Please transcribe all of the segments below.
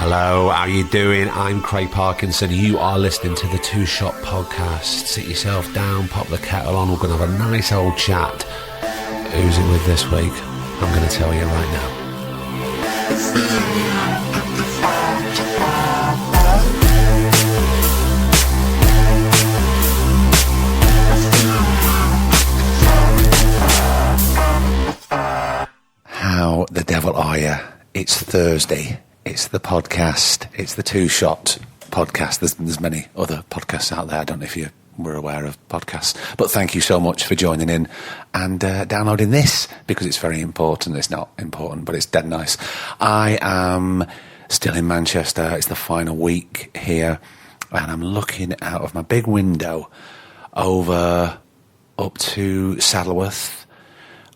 Hello, how you doing? I'm Craig Parkinson. You are listening to the Two Shot Podcast. Sit yourself down, pop the kettle on. We're going to have a nice old chat. Who's it with this week? I'm going to tell you right now. How the devil are you? It's Thursday. It's the podcast. It's the Two Shot Podcast. There's many other podcasts out there. I don't know if you were aware of podcasts, but thank you so much for joining in and downloading this, because it's very important. It's not important, but it's dead nice. I am still in Manchester. It's the final week here, and I'm looking out of my big window over up to Saddleworth.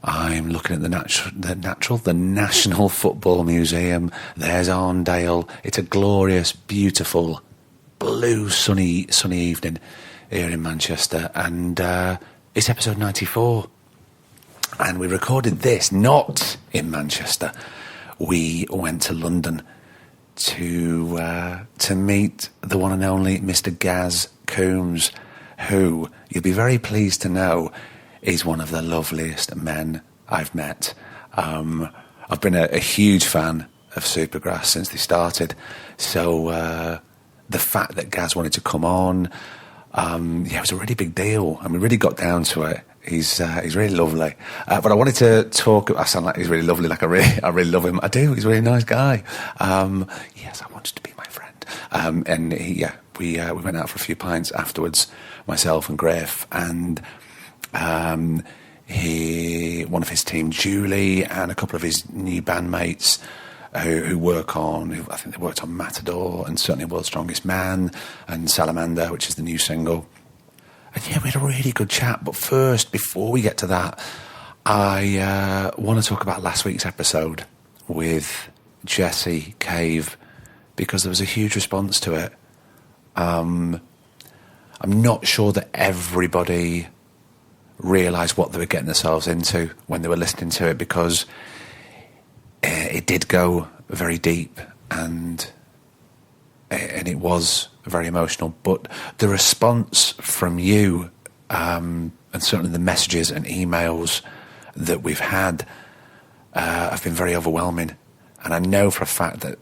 I'm looking at the National Football Museum. There's Arndale. It's a glorious, beautiful, blue, sunny evening here in Manchester, and it's episode 94. And we recorded this not in Manchester. We went to London to meet the one and only Mr. Gaz Coombes, who you'll be very pleased to know is one of the loveliest men I've met. I've been a huge fan of Supergrass since they started. So the fact that Gaz wanted to come on, it was a really big deal, and we really got down to it. He's really lovely. But I wanted to talk. I sound like he's really lovely. Like I really love him. I do. He's a really nice guy. Yes, I wanted to be my friend. And we went out for a few pints afterwards, myself and Griff, and one of his team, Julie, and a couple of his new bandmates who work on, I think they worked on Matador and certainly World's Strongest Man and Salamander, which is the new single. And yeah, we had a really good chat. But first, before we get to that, I want to talk about last week's episode with Jesse Cave, because there was a huge response to it. I'm not sure that everybody realised what they were getting themselves into when they were listening to it, because it did go very deep and it was very emotional. But the response from you, and certainly the messages and emails that we've had, have been very overwhelming. And I know for a fact that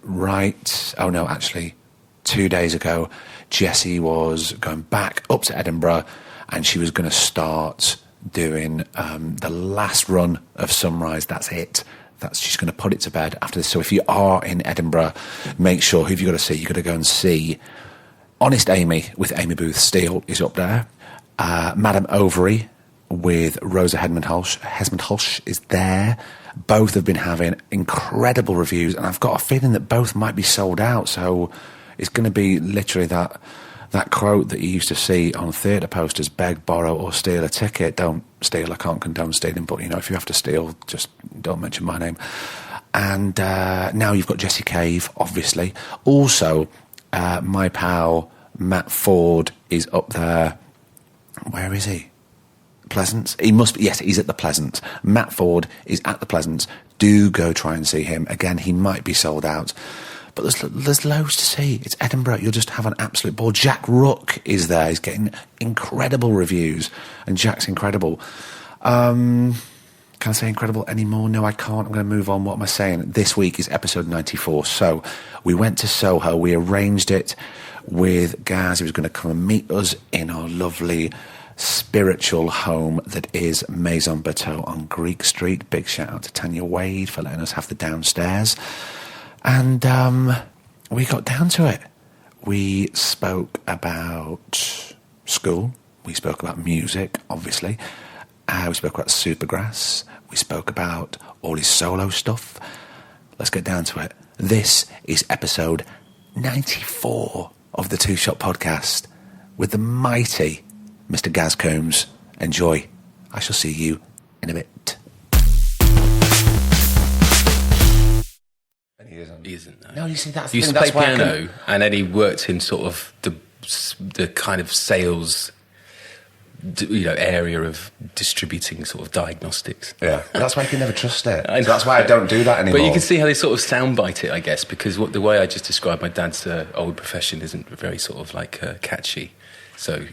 2 days ago, Jessie was going back up to Edinburgh, and she was going to start doing the last run of Sunrise. That's it. She's going to put it to bed after this. So if you are in Edinburgh, make sure, who have you got to see? You've got to go and see Honest Amy with Amy Booth Steele is up there. Madame Ovary with Rosa Hesmond-Hulsh is there. Both have been having incredible reviews, and I've got a feeling that both might be sold out. So it's going to be literally that quote that you used to see on theatre posters: beg, borrow or steal a ticket. Don't steal. I can't condone stealing, but if you have to steal, just don't mention my name. And now you've got Jesse Cave, obviously. Also, my pal Matt Ford is up there. Where is he? Pleasance? He must be. Yes, he's at the Pleasance. Matt Ford is at the Pleasance. Do go try and see him. Again, he might be sold out, but there's loads to see. It's Edinburgh. You'll just have an absolute ball. Jack Rook is there. He's getting incredible reviews, and Jack's incredible. Can I say incredible anymore? No, I can't. I'm going to move on. What am I saying? This week is episode 94. So we went to Soho. We arranged it with Gaz. He was going to come and meet us in our lovely spiritual home that is Maison Bertaux on Greek Street. Big shout out to Tanya Wade for letting us have the downstairs. And we got down to it. We spoke about school. We spoke about music, obviously. We spoke about Supergrass. We spoke about all his solo stuff. Let's get down to it. This is episode 94 of the Two Shot Podcast with the mighty Mr. Gaz Coombes. Enjoy. I shall see you in a bit. He isn't. No, you see, that's he used to play piano, and then he worked in sort of the kind of sales area of distributing sort of diagnostics. Yeah, that's why you can never trust it. So that's why I don't do that anymore. But you can see how they sort of soundbite it, I guess, because the way I just described my dad's old profession isn't very sort of like catchy. So,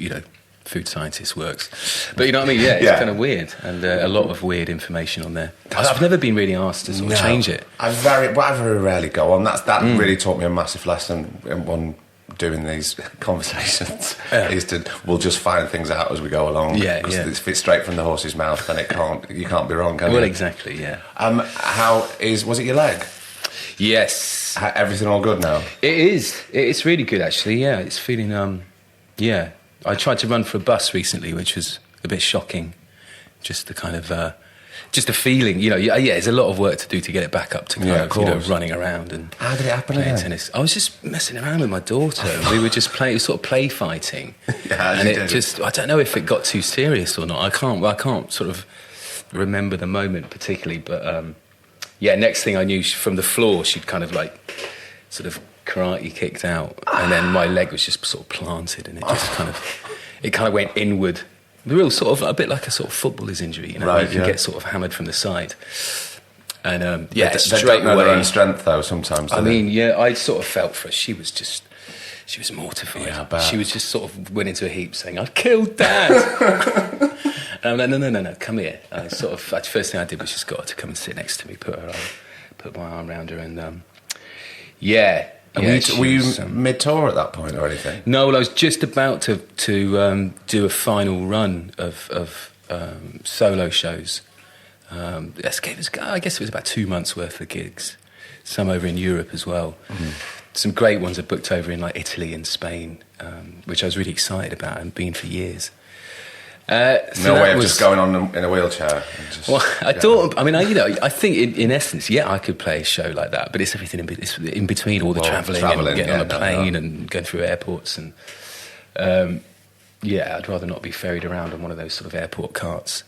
food scientist works. But you know what I mean? Yeah, it's kind of weird, and a lot of weird information on there. I've never been really asked to sort of change it. I very rarely go on. That really taught me a massive lesson in one doing these conversations. We'll just find things out as we go along. Yeah, because if it's straight from the horse's mouth, then you can't be wrong, can you? Well, exactly, yeah. Was it your leg? Yes. Everything all good now? It is. It's really good, actually, yeah. It's feeling, yeah. I tried to run for a bus recently, which was a bit shocking. Just the kind of... just a feeling, there's a lot of work to do to get it back up to kind of running around and how did it happen playing again? Tennis. I was just messing around with my daughter. And we were just sort of play fighting. And I don't know if it got too serious or not. I can't sort of remember the moment particularly, but next thing I knew, from the floor, she'd kind of like sort of karate kicked out, and then my leg was just sort of planted, and it just kind of went inward. The real sort of a bit like a sort of footballer's injury, Right, you can get sort of hammered from the side, and they straight don't know away. their own strength though. Sometimes I sort of felt for her. She was mortified. Yeah, I bet. She was just sort of went into a heap, saying, "I killed Dad." And I'm like, no, come here. I sort of the first thing I did was just got her to come and sit next to me, put my arm around her, and were you mid-tour at that point or anything? No, well, I was just about to do a final run of solo shows. I guess it was about 2 months worth of gigs, some over in Europe as well. Mm-hmm. Some great ones I booked over in like Italy and Spain, which I was really excited about and been for years. No way of just going on in a wheelchair. I think in essence, I could play a show like that, but it's everything in between all the travelling and getting on a plane and going through airports and I'd rather not be ferried around on one of those sort of airport carts.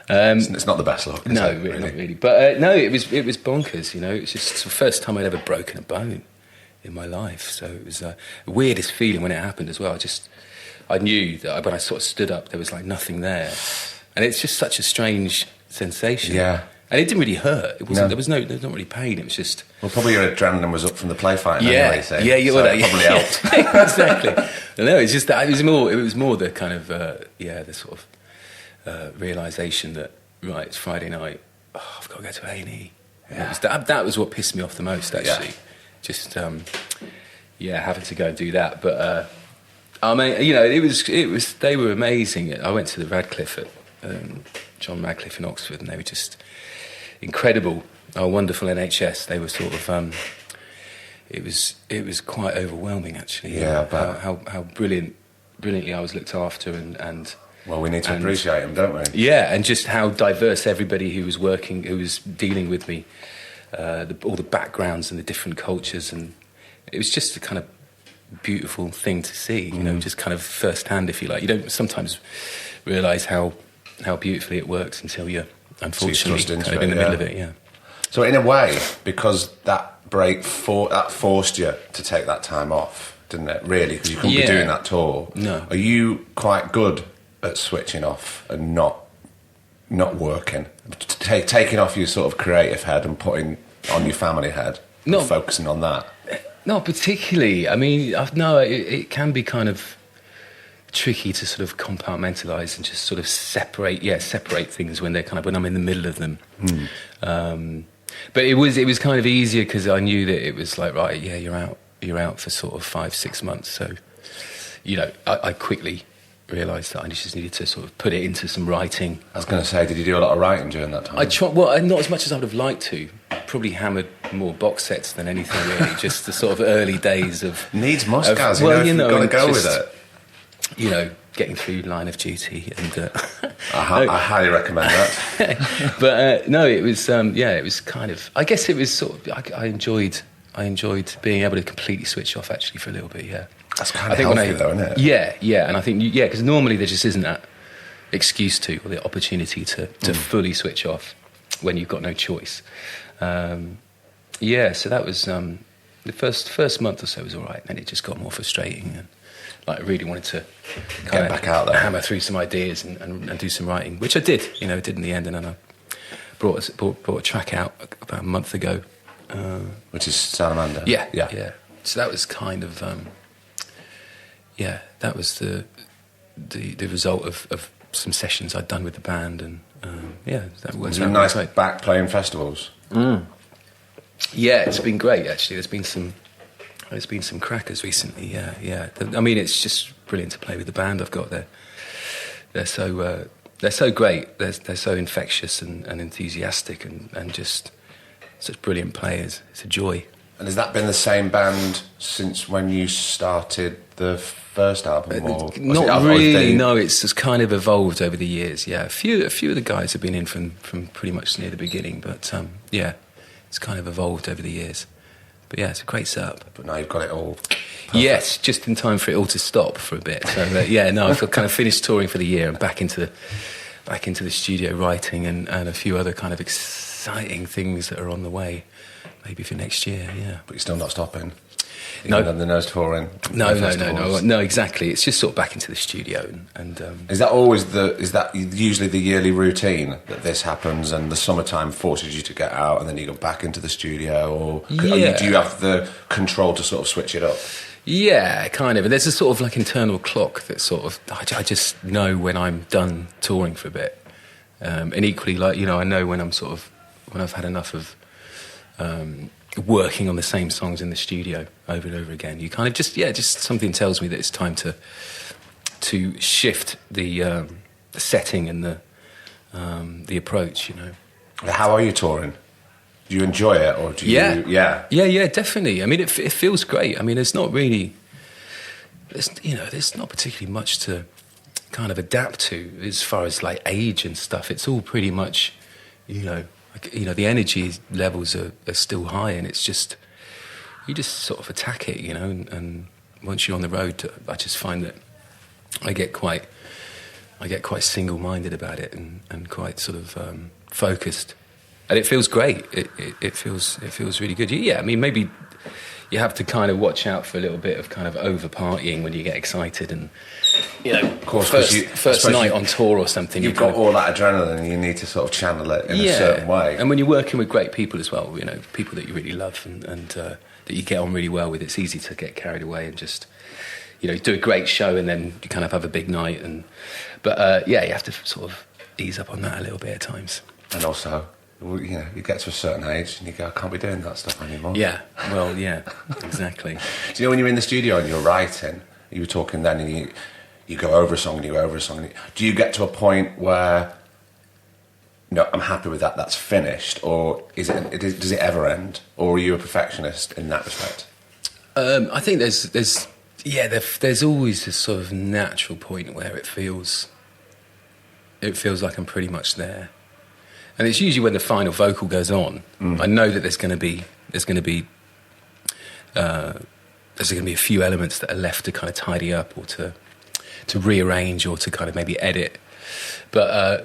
It's not the best look. No, really, not really. But no, it was bonkers. It's just the first time I'd ever broken a bone in my life, so it was the weirdest feeling when it happened as well. I knew that when I sort of stood up, there was like nothing there, and it's just such a strange sensation. Yeah, and it didn't really hurt. It wasn't. There was not really pain. It was just. Well, probably your adrenaline was up from the play fighting. Yeah, anyway, that probably helped. Exactly. No, it's just that it was more the kind of the sort of realization that it's Friday night. Oh, I've got to go to A&E. Yeah. That was what pissed me off the most, actually. Yeah. Just having to go and do that, but. It was. They were amazing. I went to the Radcliffe at John Radcliffe in Oxford, and they were just incredible. Oh, wonderful NHS. They were sort of. It was quite overwhelming, actually. Yeah, how brilliantly I was looked after, and. Well, we need to appreciate them, don't we? Yeah, and just how diverse everybody who was dealing with me, all the backgrounds and the different cultures, and it was just a kind of beautiful thing to see, just kind of first-hand, if you like. You don't sometimes realise how beautifully it works until you're unfortunately kind of in the middle of it. Yeah. So in a way, because that break that forced you to take that time off, didn't it? Really, because you couldn't be doing that tour. No. Are you quite good at switching off and not working, taking off your sort of creative head and putting on your family head, and focusing on that? Not particularly. I mean, it can be kind of tricky to sort of compartmentalise and just sort of separate things when I'm in the middle of them. But it was kind of easier because I knew that it was like, right, you're out for sort of 5-6 months. So, I quickly realised that I just needed to sort of put it into some writing. I was going to say, did you do a lot of writing during that time? I tried. Well, not as much as I would have liked to. Probably hammered more box sets than anything really. Just the sort of early days of needs must, Gaz. You've got to go with it. Getting through Line of Duty, and I highly recommend that. But no, it was it was kind of. I guess it was sort of. I enjoyed being able to completely switch off actually for a little bit. Yeah, that's kind of healthy though, isn't it? Yeah, and I think because normally there just isn't that excuse to or the opportunity to fully switch off when you've got no choice. So that was the first month or so was all right, and it just got more frustrating. like really wanted to Get back out there, hammer through some ideas and do some writing, which I did. Did in the end, and then I brought a track out about a month ago, which is Salamander. Yeah. So that was kind of that was the result of some sessions I'd done with the band, and that was nice back playing festivals. Yeah, it's been great actually. There's been some crackers recently. Yeah. I mean, it's just brilliant to play with the band I've got there. They're so great. They're so infectious and enthusiastic and just such brilliant players. It's a joy. And has that been the same band since when you started the first album? Not really. No, it's just kind of evolved over the years. Yeah, a few of the guys have been in from pretty much near the beginning, but it's kind of evolved over the years. But yeah, it's a great setup. But now you've got it all. Perfect. Yes, just in time for it all to stop for a bit. So I've kind of finished touring for the year and back into the studio writing and a few other kind of exciting things that are on the way, maybe for next year. Yeah, but you're still not stopping. No, the nose touring. No, exactly. It's just sort of back into the studio and Is that usually the yearly routine that this happens and the summertime forces you to get out and then you go back into the studio, or do you have the control to sort of switch it up? Yeah, kind of. And there's a sort of like internal clock that sort of I just know when I'm done touring for a bit, and equally I know when I've had enough of working on the same songs in the studio over and over again. You kind of just something tells me that it's time to shift the setting and the approach. How are you touring? Do you enjoy it, or do you? Yeah, definitely. I mean, it feels great. I mean, there's not particularly much to kind of adapt to as far as like age and stuff. It's all pretty much, the energy levels are still high, and it's just you just sort of attack it, and once you're on the road, I just find that I get quite single-minded about it and quite sort of focused, and it feels great. It feels really good. Yeah, I mean, maybe you have to kind of watch out for a little bit of kind of over partying when you get excited, and of course, first night on tour or something. You've got all that adrenaline, and you need to sort of channel it in a certain way. And when you're working with great people as well, people that you really love and that you get on really well with, it's easy to get carried away and just do a great show and then you kind of have a big night. But you have to sort of ease up on that a little bit at times. And also, you get to a certain age and you go, I can't be doing that stuff anymore. Yeah, well, yeah, exactly. Do you know when you're in the studio and you're writing, you were talking then, and you go over a song and you go over a song, do you get to a point where, I'm happy with that, that's finished, or does it ever end, or are you a perfectionist in that respect? I think there's always this sort of natural point where it feels like I'm pretty much there. And it's usually when the final vocal goes on. I know that there's going to be a few elements that are left to kind of tidy up or to rearrange or to kind of maybe edit. But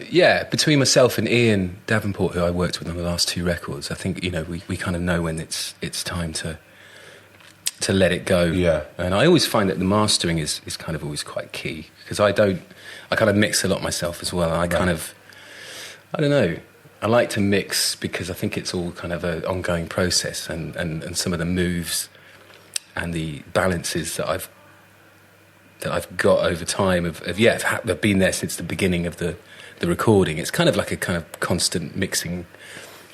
between myself and Ian Davenport, who I worked with on the last two records, I think we kind of know when it's time to let it go. Yeah. And I always find that the mastering is kind of always quite key, because I kind of mix a lot myself as well. And I don't know. I like to mix because I think it's all kind of an ongoing process, and some of the moves and the balances that I've got over time have been there since the beginning of the recording. It's kind of like a kind of constant mixing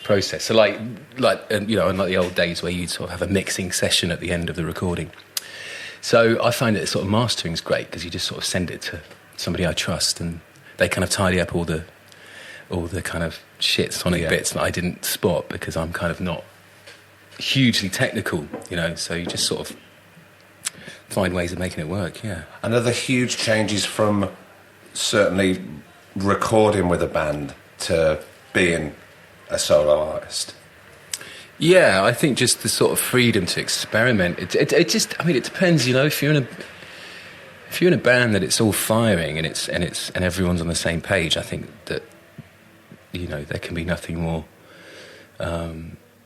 process. So like unlike the old days where you'd sort of have a mixing session at the end of the recording. So I find that sort of mastering's great because you just sort of send it to somebody I trust, and they kind of tidy up all the kind of shit sonic bits that I didn't spot because I'm kind of not hugely technical, so you just sort of find ways of making it work. And are there huge changes from certainly recording with a band to being a solo artist? Yeah, I think just the sort of freedom to experiment. It depends, if you're in a band that it's all firing and everyone's on the same page, I think that there can be nothing more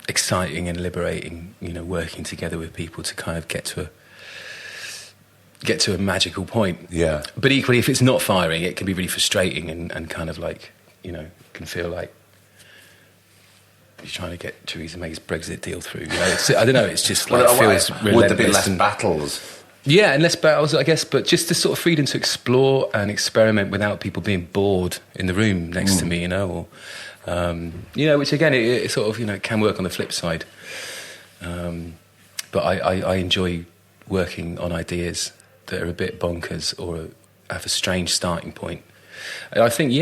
exciting and liberating, working together with people to kind of get to get to a magical point. Yeah. But equally, if it's not firing, it can be really frustrating and kind of like, you know, can feel like you're trying to get Theresa May's Brexit deal through. You know, I don't know. It's just like feels relentless. Would there be less battles? Yeah, and less battles, I guess, but just the sort of freedom to explore and experiment without people being bored in the room next to me, you know, or, you know, which again, it sort of, you know, can work on the flip side. But I enjoy working on ideas that are a bit bonkers or have a strange starting point. And I think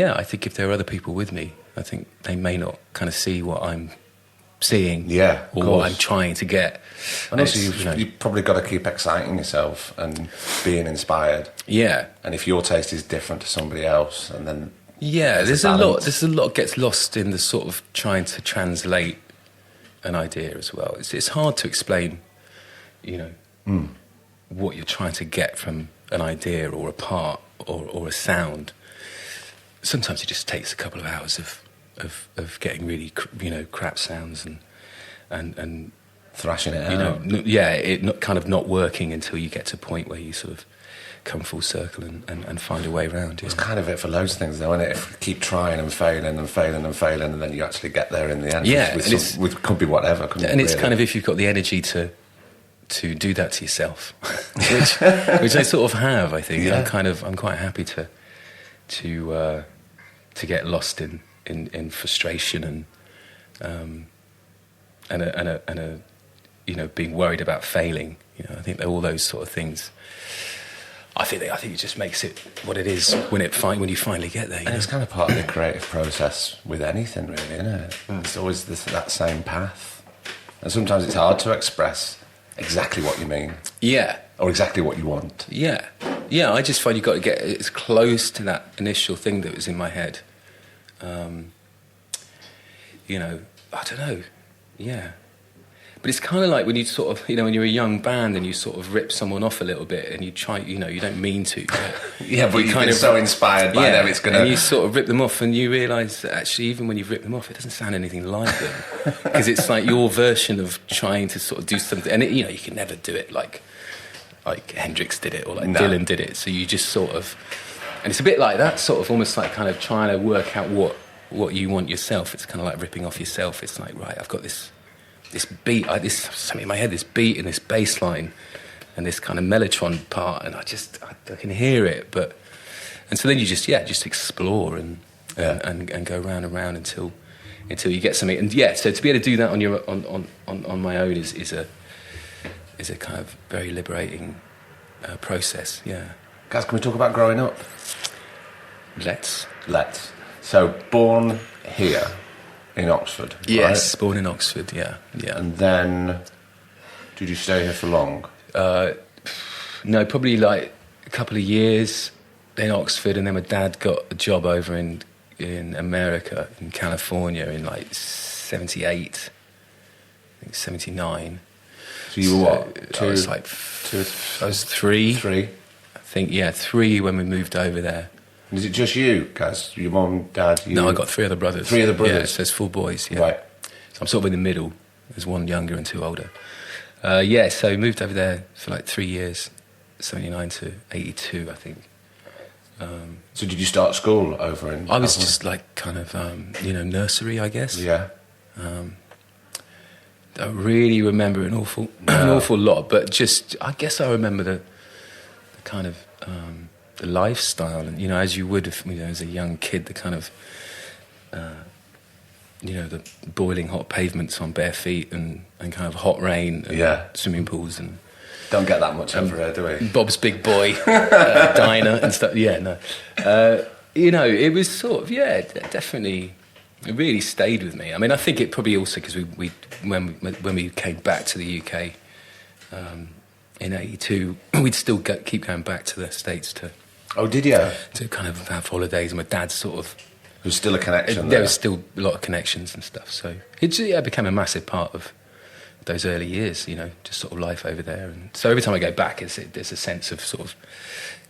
if there are other people with me, I think they may not kind of see what I'm seeing, or what I'm trying to get. And also, you've probably got to keep exciting yourself and being inspired. Yeah. And if your taste is different to somebody else, and then there's a lot gets lost in the sort of trying to translate an idea as well. It's hard to explain, you know, what you're trying to get from an idea or a part or a sound. Sometimes it just takes a couple of hours of getting really, you know, crap sounds and thrashing it you out. know, it not, kind of not working until you get to a point where you sort of come full circle and find a way around. It's kind of it for loads of things, though, isn't it? If you keep trying and failing and failing and failing, and then you actually get there in the end. Yeah, with could be whatever. And it's kind of if you've got the energy to do that to yourself, which I sort of have. I think I'm quite happy to get lost in frustration and a you know, being worried about failing. You know, I think that all those sort of things. I think it just makes it what it is when you finally get there. You know? It's kind of part of the creative process with anything, really, isn't it? It's always that same path, and sometimes it's hard to express exactly what you mean. Yeah. Or exactly what you want. Yeah. Yeah. I just find you've got to get as close to that initial thing that was in my head. You know, I don't know. Yeah. But it's kind of like when you sort of, you know, when you're a young band and you sort of rip someone off a little bit and you try, you know, you don't mean to. But yeah, but you've kind of so inspired by them, it's going to... And you sort of rip them off and you realise that actually even when you've ripped them off, it doesn't sound anything like them. Because it's like your version of trying to sort of do something. And, you know, you can never do it like Hendrix did it or like Dylan did it. So you just sort of... And it's a bit like that, sort of almost like kind of trying to work out what you want yourself. It's kind of like ripping off yourself. It's like, right, I've got this beat, this something in my head, this beat and this bass line and this kind of mellotron part, and I can hear it, and so then you just explore and go round and round until you get something. And so to be able to do that on my own is a kind of very liberating process. Yeah. Gaz, can we talk about growing up? Let's. So born here in Oxford. Yes, right? Born in Oxford. Yeah. And then, did you stay here for long? No, probably like a couple of years in Oxford, and then my dad got a job over in America, in California, in like 78, I think 79. So you were what? I was like I was three. Three. I think 3 when we moved over there. And is it just you, Gaz? Your mum, dad, you? No, I got 3 other brothers. 3 other brothers? Yeah, so there's 4 boys, yeah. Right. So I'm sort of in the middle. There's 1 younger and 2 older. So we moved over there for like 3 years, 79 to 82, I think. So did you start school over in... I was just like kind of, nursery, I guess. Yeah. Don't really remember an awful lot, but just, I guess I remember the kind of... the lifestyle, and you know, as you would, as a young kid, the kind of, the boiling hot pavements on bare feet, and kind of hot rain, and swimming pools, and don't get that much over here, do we? Bob's Big Boy diner and stuff. Yeah, no, it was sort of definitely, it really stayed with me. I mean, I think it probably also because when we came back to the UK. In 82, we'd still keep going back to the States to... Oh, did you? To kind of have holidays, and my dad sort of... There was still a connection there was still a lot of connections and stuff, so it became a massive part of those early years, just sort of life over there. And so every time I go back, there's a sense of sort of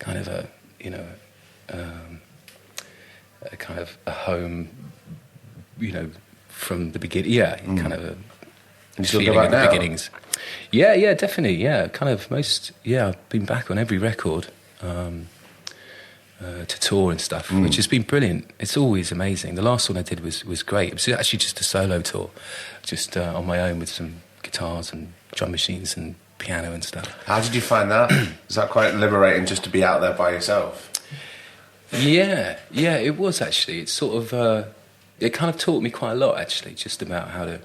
kind of a kind of a home, from the beginning. Yeah, kind of And you still go back the now? beginnings. Yeah, definitely. Yeah, kind of most. Yeah, I've been back on every record to tour and stuff, which has been brilliant. It's always amazing. The last one I did was great. It was actually just a solo tour, just on my own with some guitars and drum machines and piano and stuff. How did you find that? Was that quite liberating just to be out there by yourself? Yeah, it was actually. It's sort of, it kind of taught me quite a lot actually, just about how to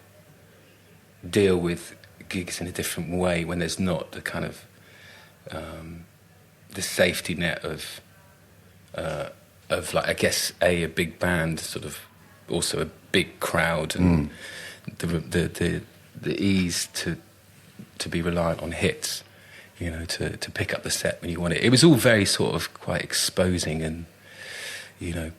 deal with gigs in a different way when there's not the kind of the safety net of like, I guess, a big band, sort of also a big crowd, and the ease to be reliant on hits, you know, to pick up the set when you want it. It was all very sort of quite exposing, and, you know...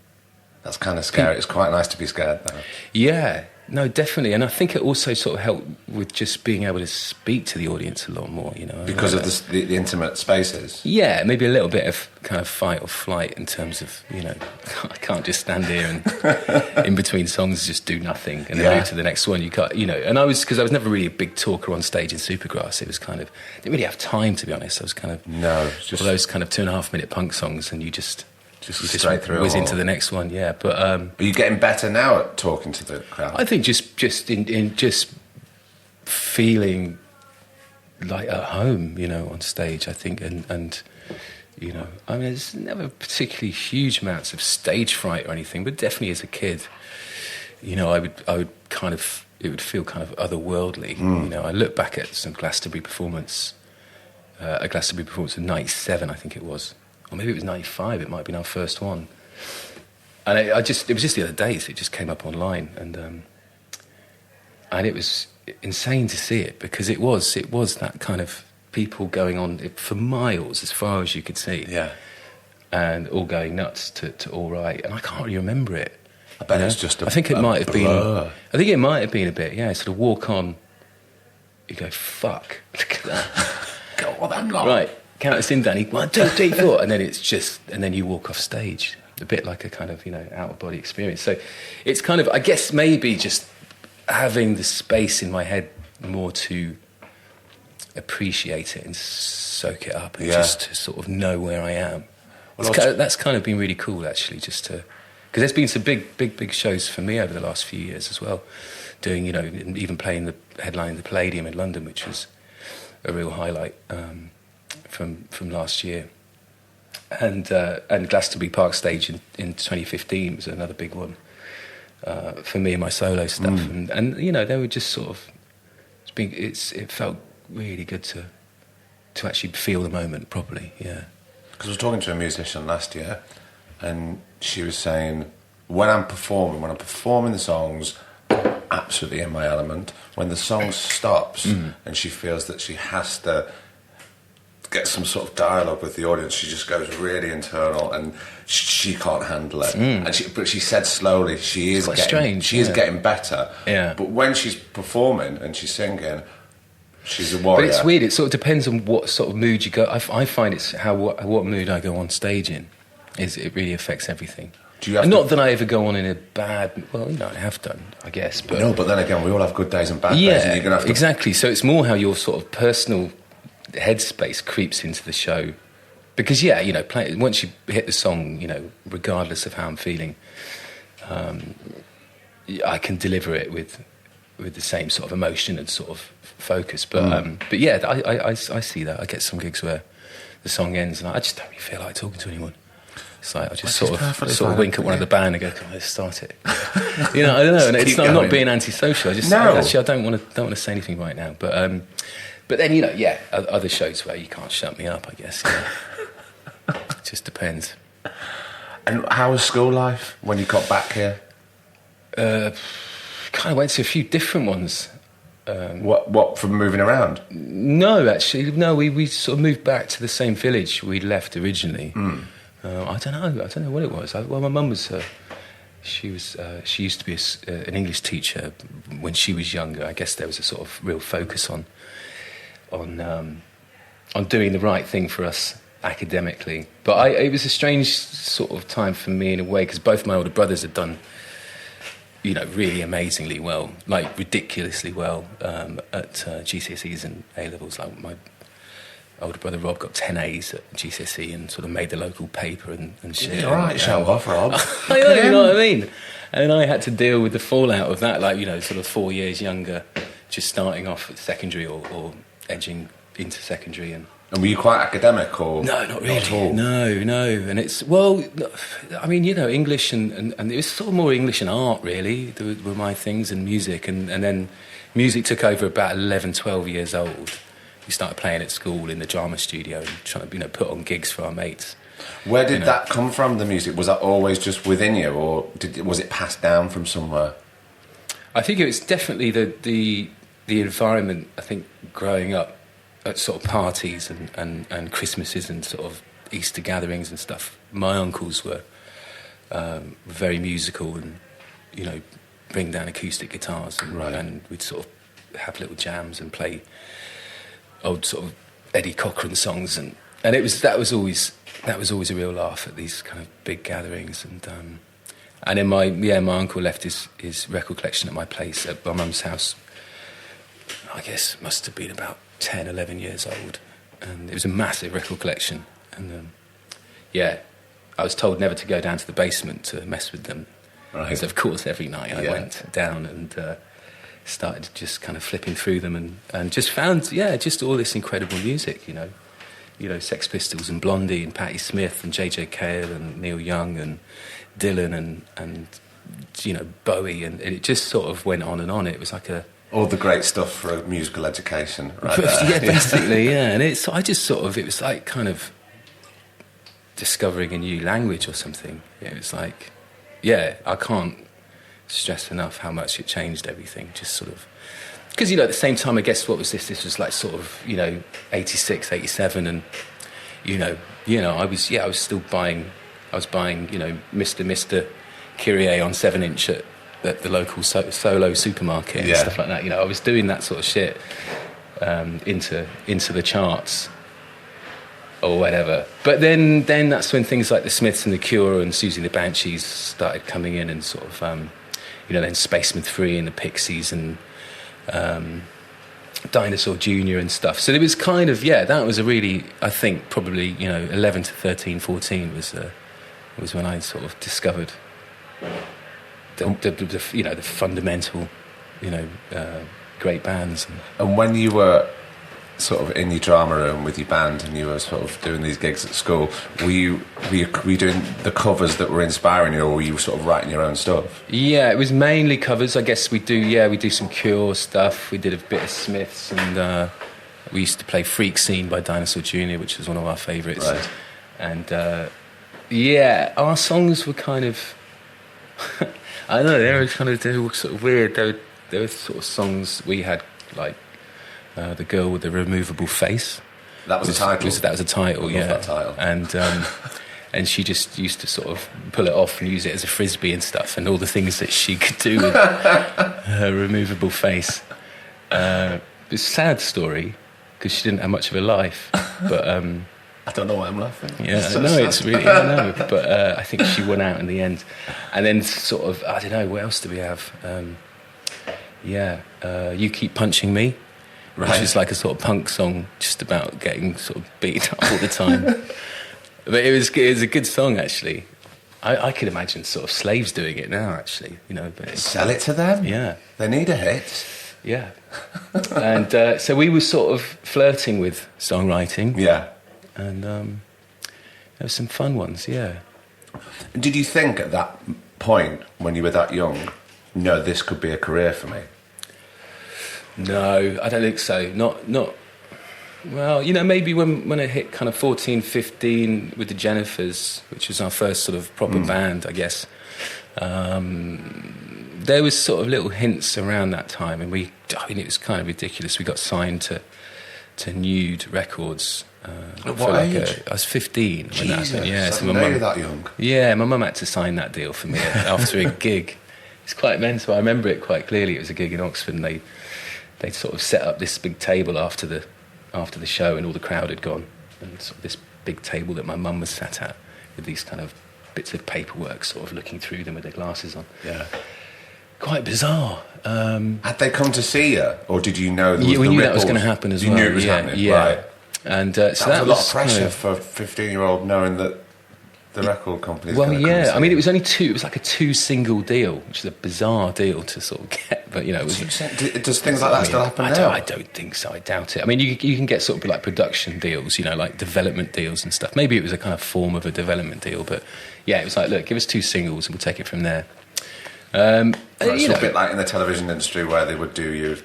That's kind of scary. It's quite nice to be scared, though. Yeah, no, definitely. And I think it also sort of helped with just being able to speak to the audience a lot more, you know. Because of the intimate spaces? Yeah, maybe a little bit of kind of fight or flight in terms of, you know, I can't just stand here and in between songs just do nothing and then move to the next one. You can't, you know. And because I was never really a big talker on stage in Supergrass. It was kind of, didn't really have time, to be honest. I was kind of... No, just... all those kind of 2.5-minute punk songs, and you just straight through whiz into the next one, yeah. But are you getting better now at talking to the crowd? I think just in just feeling like at home, you know, on stage. I think, and you know, I mean, there's never particularly huge amounts of stage fright or anything, but definitely as a kid, you know, I would kind of, it would feel kind of otherworldly. You know, I look back at some Glastonbury performance, a Glastonbury performance of '97, I think it was. Or maybe it was '95, it might have been our first one. And it was just the other day, so it just came up online, and it was insane to see it, because it was that kind of people going on for miles, as far as you could see. Yeah. And all going nuts to All Right, and I can't really remember it. I bet it's just I think it might have been... blur. I think it might have been a bit, yeah, sort of walk on, you go, fuck, look at that. God, what that long? Right. Count us in, Danny. 1, 2, 3, 4, and then it's just, and then you walk off stage, a bit like a kind of, you know, out of body experience. So it's kind of, I guess, maybe just having the space in my head more to appreciate it and soak it up, and just to sort of know where I am. Well, that's kind of been really cool, actually, just to, because there's been some big shows for me over the last few years as well, doing, you know, even playing the headline the Palladium in London, which was a real highlight. From last year, and Glastonbury Park stage in 2015 was another big one for me and my solo stuff, and you know, they were just sort of it felt really good to actually feel the moment properly. Yeah, because I was talking to a musician last year, and she was saying, when I'm performing the songs, absolutely in my element. When the song stops and she feels that she has to get some sort of dialogue with the audience, she just goes really internal, and she can't handle it. But she said slowly she is getting better. Yeah. But when she's performing and she's singing, she's a warrior. But it's weird. It sort of depends on what sort of mood you go. I find it's what mood I go on stage in. It really affects everything. Not that I ever go on in a bad... Well, you know, I have done, I guess. But no, but then again, we all have good days and bad days. And you're gonna have to... exactly. So it's more how your sort of personal headspace creeps into the show, because you know, once you hit the song, you know, regardless of how I'm feeling, I can deliver it with the same sort of emotion and sort of focus. But yeah, I see that. I get some gigs where the song ends and I just don't really feel like talking to anyone. It's like I just sort of wink at one of the band and go, "Come on, let's start it." You know, I don't know. And I'm not being antisocial. I don't want to say anything right now. But then, you know, yeah, other shows where you can't shut me up, I guess. It just depends. And how was school life when you got back here? Kind of went to a few different ones. What from moving around? No, actually, no. We sort of moved back to the same village we left originally. I don't know what it was. Well, my mum was. She used to be an English teacher when she was younger. I guess there was a sort of real focus on doing the right thing for us academically. But it was a strange sort of time for me in a way, because both my older brothers had done you know, really amazingly well, like ridiculously well at GCSEs and A-levels. Like my older brother Rob got 10 A's at GCSE and sort of made the local paper and shit. All right, show off, Rob. I know, you know what I mean? And then I had to deal with the fallout of that, like, you know, sort of 4 years younger, just starting off at secondary or edging into secondary. And were you quite academic or? No, not really. Not at all? No. And it's, well, I mean, you know, English and it was sort of more English and art, really, were my things, and music. And then music took over about 11, 12 years old. We started playing at school in the drama studio and trying to, you know, put on gigs for our mates. Where did that come from, the music? Was that always just within you, or was it passed down from somewhere? I think it was definitely the environment, I think, growing up at sort of parties and Christmases and sort of Easter gatherings and stuff. My uncles were very musical and, you know, bring down acoustic guitars and we'd sort of have little jams and play old sort of Eddie Cochran songs, and that was always a real laugh at these kind of big gatherings. And then my uncle left his record collection at my place at my mum's house. I guess must have been about 10, 11 years old, and it was a massive record collection. And I was told never to go down to the basement to mess with them. Right. So of course every night I went down and started just kind of flipping through them and just found, just all this incredible music, you know, Sex Pistols and Blondie and Patti Smith and J.J. Cale and Neil Young and Dylan and you know, Bowie, and it just sort of went on and on. It was like all the great stuff for a musical education, right there. Yeah, basically, and it was like kind of discovering a new language or something. It was like, I can't stress enough how much it changed everything. Just sort of, because, you know, at the same time, I guess, what was this? This was like sort of, you know, 86, 87, and you know, I was still buying, you know, Mr. Kyrie on 7-inch at the local Solo supermarket and stuff like that. You know, I was doing that sort of shit into the charts or whatever. But then that's when things like the Smiths and the Cure and Susie and the Banshees started coming in, and sort of, you know, then Spaceman 3 and the Pixies and Dinosaur Jr. and stuff. So it was kind of, that was a really, I think, probably, you know, 11 to 13, 14 was when I sort of discovered the you know, the fundamental, you know, great bands. And when you were sort of in your drama room with your band and you were sort of doing these gigs at school, were you doing the covers that were inspiring you, or were you sort of writing your own stuff? Yeah, it was mainly covers. I guess we do some Cure stuff. We did a bit of Smiths, and we used to play Freak Scene by Dinosaur Jr., which was one of our favourites. Right. And our songs were kind of I don't know, they were sort of weird. There were sort of songs we had, like The Girl with the Removable Face. That was a title? That was a title, I love that title. And she just used to sort of pull it off and use it as a frisbee and stuff, and all the things that she could do with her removable face. It's a sad story, because she didn't have much of a life, but... I don't know why I'm laughing. Yeah, it's really, I know, but I think she won out in the end. And then sort of, I don't know, what else do we have? You Keep Punching Me, which is like a sort of punk song, just about getting sort of beaten up all the time. But it was a good song, actually. I could imagine sort of slaves doing it now, actually, you know. But sell it to them. Yeah, they need a hit. Yeah, and so we were sort of flirting with songwriting. Yeah. And there were some fun ones, yeah. Did you think at that point, when you were that young, no, this could be a career for me? No, I don't think so. Not. Well, you know, maybe when I hit kind of 14, 15 with the Jennifers, which was our first sort of proper band, I guess, there was sort of little hints around that time, and it was kind of ridiculous. We got signed to Nude Records. At what age? I was 15 when that happened. Yeah, so my mum, that young. Yeah, my mum had to sign that deal for me after a gig. It's quite mental. I remember it quite clearly. It was a gig in Oxford, and they'd sort of set up this big table after the show, and all the crowd had gone, and sort of this big table that my mum was sat at with these kind of bits of paperwork, sort of looking through them with their glasses on. Yeah. quite bizarre. Had they come to see you, or did you know there was We the knew that ripples? was going to happen as you well. You knew it was happening, right? And that so was that a lot of kind pressure for a 15-year-old knowing that the record company. Well, yeah. I mean, it was only two. It was like a 2-single deal, which is a bizarre deal to sort of get. But you know, it was, does things like that still happen now? I don't think so. I doubt it. I mean, you can get sort of like production deals, you know, like development deals and stuff. Maybe it was a kind of form of a development deal, but yeah, it was like, look, give us 2 singles and we'll take it from there. It's a bit like in the television industry where they would do your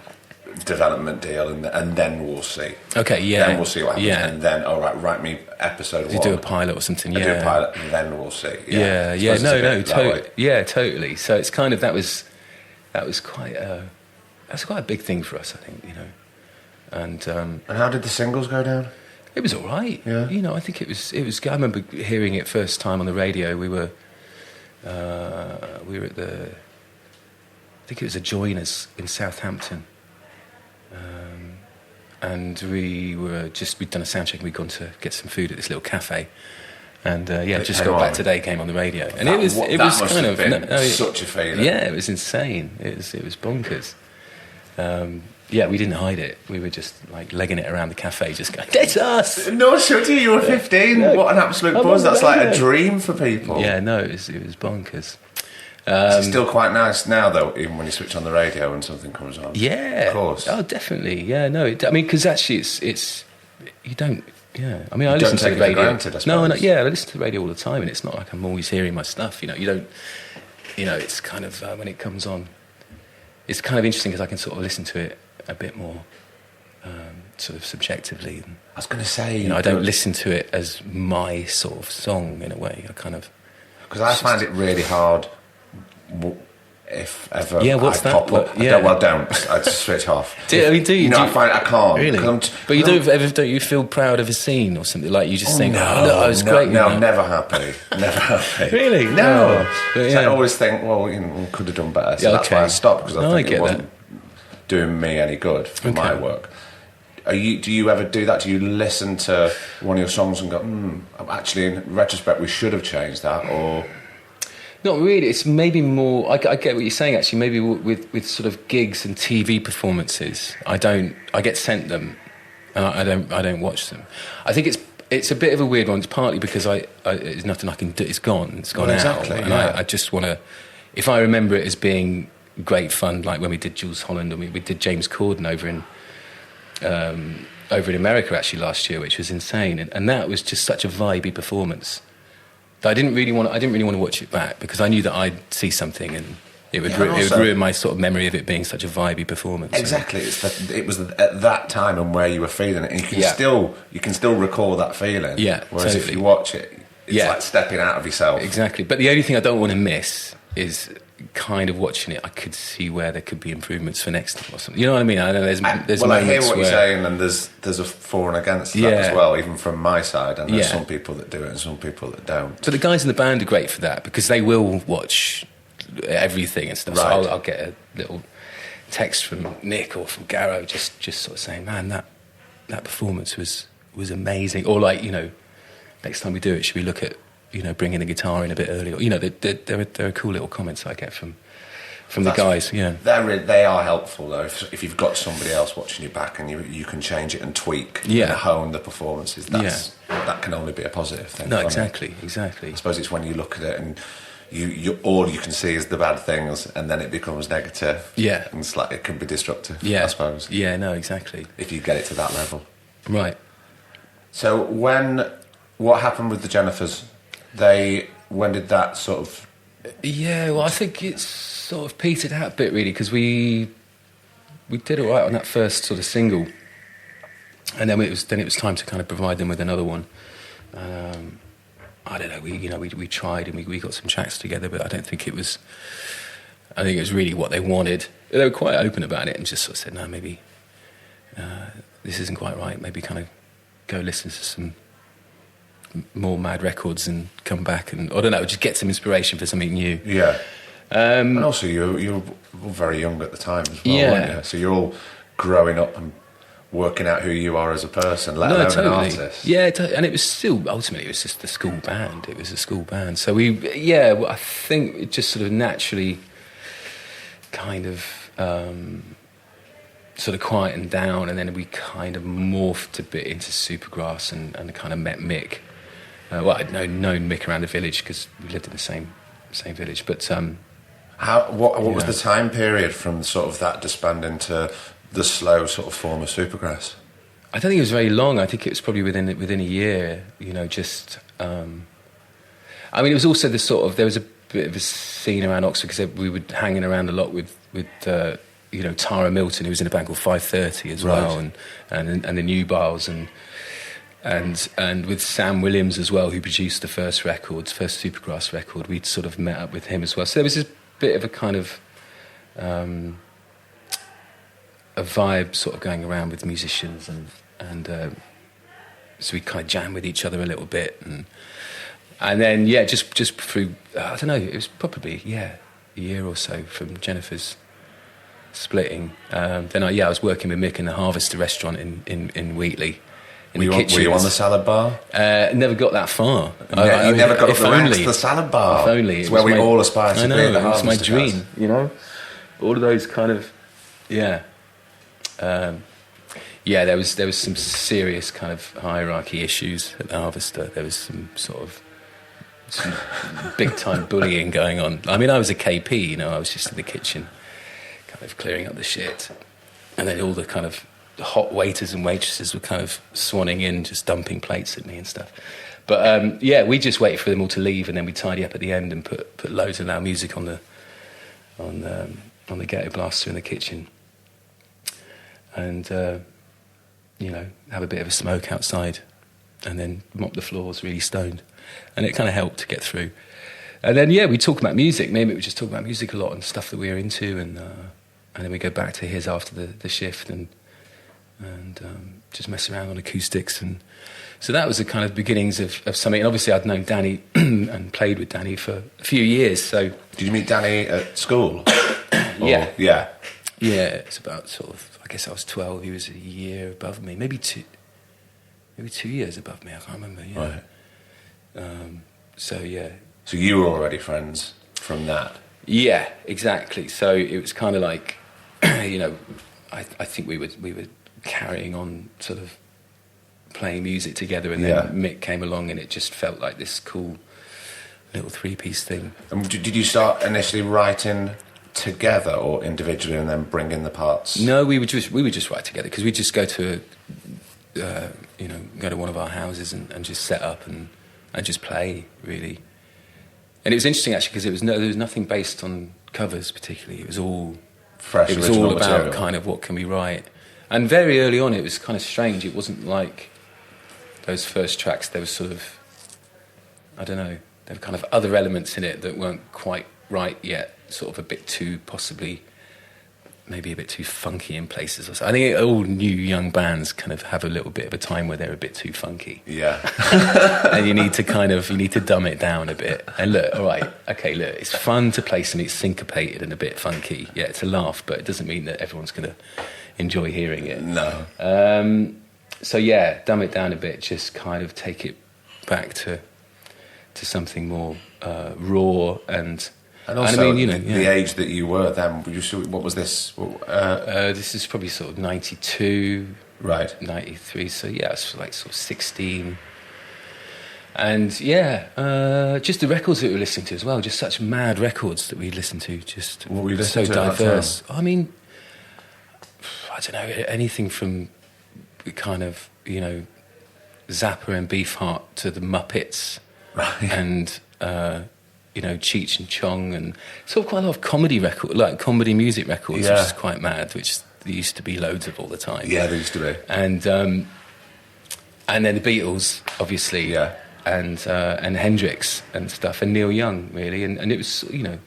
development deal and then we'll see. Okay, yeah. Then we'll see what happens. Yeah. And then, all right, write me episode 1. You do a pilot or something, I yeah. do a pilot and then we'll see. Yeah. Totally. So it's kind of, that was quite a big thing for us, I think, you know. And how did the singles go down? It was all right. Yeah. You know, I think it was. I remember hearing it first time on the radio. We were at the, I think it was a Joiners in Southampton, and we'd done a sound check and we'd gone to get some food at this little cafe, and just got back today, came on the radio, and it was kind of such a feeling. Yeah, it was insane. It was bonkers. We didn't hide it. We were just like legging it around the cafe, just going, "It's us!" No, shut you were 15. Yeah. What an absolute buzz! That's like a dream for people. Yeah, no, it was bonkers. It's still quite nice now, though, even when you switch on the radio and something comes on. Yeah, of course. Oh, definitely. Yeah, no. I mean, because actually, it's you don't. Yeah, I mean, I listen to the take it radio. for granted, I No, suppose. I listen to the radio all the time, and it's not like I'm always hearing my stuff. You know, you don't. You know, it's kind of when it comes on, it's kind of interesting because I can sort of listen to it a bit more, sort of subjectively. I was going to say, you know, I don't listen to it as my sort of song in a way. I kind of, because I find it really hard. If ever what's I that? pop up, don't. I just switch off. Do you? I find I can't. Really? But don't you feel proud of a scene or something? Like you just think, it was great. No, I'm never happy. Never happy. Really? No. But, So I always think, well, you know, we could have done better. So that's why I stopped, because I think it wasn't doing me any good for my work. Do you ever do that? Do you listen to one of your songs and go, actually, in retrospect, we should have changed that, or... Not really. It's maybe more. I get what you're saying. Actually, maybe with sort of gigs and TV performances, I get sent them, and I don't watch them. I think it's a bit of a weird one. It's partly because there's nothing I can do. It's gone. It's gone out. And I just want to. If I remember it as being great fun, like when we did Jules Holland and we did James Corden over in America actually last year, which was insane, and that was just such a vibey performance. I didn't really want to watch it back because I knew that I'd see something and it would ruin my sort of memory of it being such a vibey performance. Exactly, it was at that time and where you were feeling it, and you can still recall that feeling. Yeah, whereas totally. if you watch it, it's like stepping out of yourself. Exactly, but the only thing I don't want to miss is kind of watching it. I could see where there could be improvements for next time or something. You know what I mean? I know there's moments I hear what where, you're saying, and there's a for and against that as well, even from my side. And there's some people that do it and some people that don't. So the guys in the band are great for that because they will watch everything and stuff. Right. So I'll get a little text from Nick or from Garrow just sort of saying, "Man, that performance was amazing," or like, you know, next time we do it, should we look at, you know, bringing the guitar in a bit earlier? You know, there are cool little comments I get from the guys. Yeah, they are helpful though. If you've got somebody else watching you back and you can change it and tweak, and hone the performances, that can only be a positive thing. No, exactly. I suppose it's when you look at it and you all you can see is the bad things, and then it becomes negative. Yeah, and it's like it can be destructive. Yeah, I suppose. Yeah, no, exactly. If you get it to that level, right. So what happened with the Jennifers? When did that sort of... Yeah, well, I think it's sort of petered out a bit, really, because we did all right on that first sort of single, and then it was time to kind of provide them with another one. I don't know. We tried and we got some tracks together, but I think it was really what they wanted. They were quite open about it and just sort of said, "No, maybe this isn't quite right. Maybe kind of go listen to some more mad records and come back and, I don't know, just get some inspiration for something new." Yeah. And also you were very young at the time as well, weren't you? So you're all growing up and working out who you are as a person, let alone an artist. Yeah, and it was still, ultimately, it was just the school band. It was a school band. So I think it just sort of naturally kind of sort of quietened down, and then we kind of morphed a bit into Supergrass and kind of met Mick. Well, I'd known Mick around the village because we lived in the same village. But what was the time period from sort of that disbanding to the slow sort of form of Supergrass? I don't think it was very long. I think it was probably within a year. You know, just. I mean, it was also the sort of, there was a bit of a scene around Oxford because we were hanging around a lot with you know, Tara Milton, who was in a band called 530 as well, and the Nubiles, and with Sam Williams as well, who produced the first Supergrass record. We'd sort of met up with him as well. So there was this bit of a kind of a vibe sort of going around with musicians, and so we kind of jammed with each other a little bit, and then just through I don't know, it was probably a year or so from Jennifers splitting. Then I was working with Mick in the Harvester restaurant in Wheatley. Were you on the salad bar? Never got that far. You never got up the ranks to the salad bar. If only. It's where we all aspire to be. At the it was my dream. House. You know, all of those kind of there was some serious kind of hierarchy issues at the Harvester. There was some big time bullying going on. I mean, I was a KP. You know, I was just in the kitchen, kind of clearing up the shit, and then all the kind of hot waiters and waitresses were kind of swanning in, just dumping plates at me and stuff. But we just waited for them all to leave, and then we tidy up at the end and put loads of loud music on the ghetto blaster in the kitchen, and you know, have a bit of a smoke outside, and then mop the floors really stoned, and it kind of helped to get through. And then we talk about music. Maybe we just talk about music a lot and stuff that we were into, and then we go back to his after the shift and just mess around on acoustics. And so that was the kind of beginnings of something. And obviously I'd known Danny and played with Danny for a few years. So did you meet Danny at school? Yeah. Yeah, it's about sort of, I guess I was 12, he was a year above me, maybe 2 years above me, I can't remember. Right. So you were already friends from that? Yeah, exactly. So it was kind of like, you know, I think we were carrying on sort of playing music together, and then Mick came along, and it just felt like this cool little 3-piece thing. And did you start initially writing together or individually, and then bring in the parts? No, we would just write together, because we'd just go to go to one of our houses and just set up and just play, really. And it was interesting actually, because there was nothing based on covers particularly. It was all fresh. It was all about material. kind of what can we write. And very early on, it was kind of strange. It wasn't like those first tracks. There was sort of, I don't know, there were kind of other elements in it that weren't quite right yet. Sort of a bit too, possibly, maybe a bit too funky in places or so. I think all new young bands kind of have a little bit of a time where they're a bit too funky. Yeah. And you need to dumb it down a bit. And look, all right, okay, look, it's fun to play something syncopated and a bit funky. Yeah, it's a laugh, but it doesn't mean that everyone's going to enjoy hearing it. No. So yeah, dumb it down a bit, just kind of take it back to something more raw and also, I mean, you know, the age that you were then, what was this? This is probably sort of 92, right, 93. So yeah, it's like sort of 16. And yeah, just the records that we were listening to as well, just such mad records that we listened to, just what were you so listening to diverse. I mean, I don't know, anything from kind of, you know, Zappa and Beefheart to the Muppets, right, and you know, Cheech and Chong, and sort of quite a lot of comedy music records, which is quite mad, which there used to be loads of all the time. Yeah, there used to be. And then the Beatles, obviously, and Hendrix and stuff, and Neil Young, really, and it was, you know.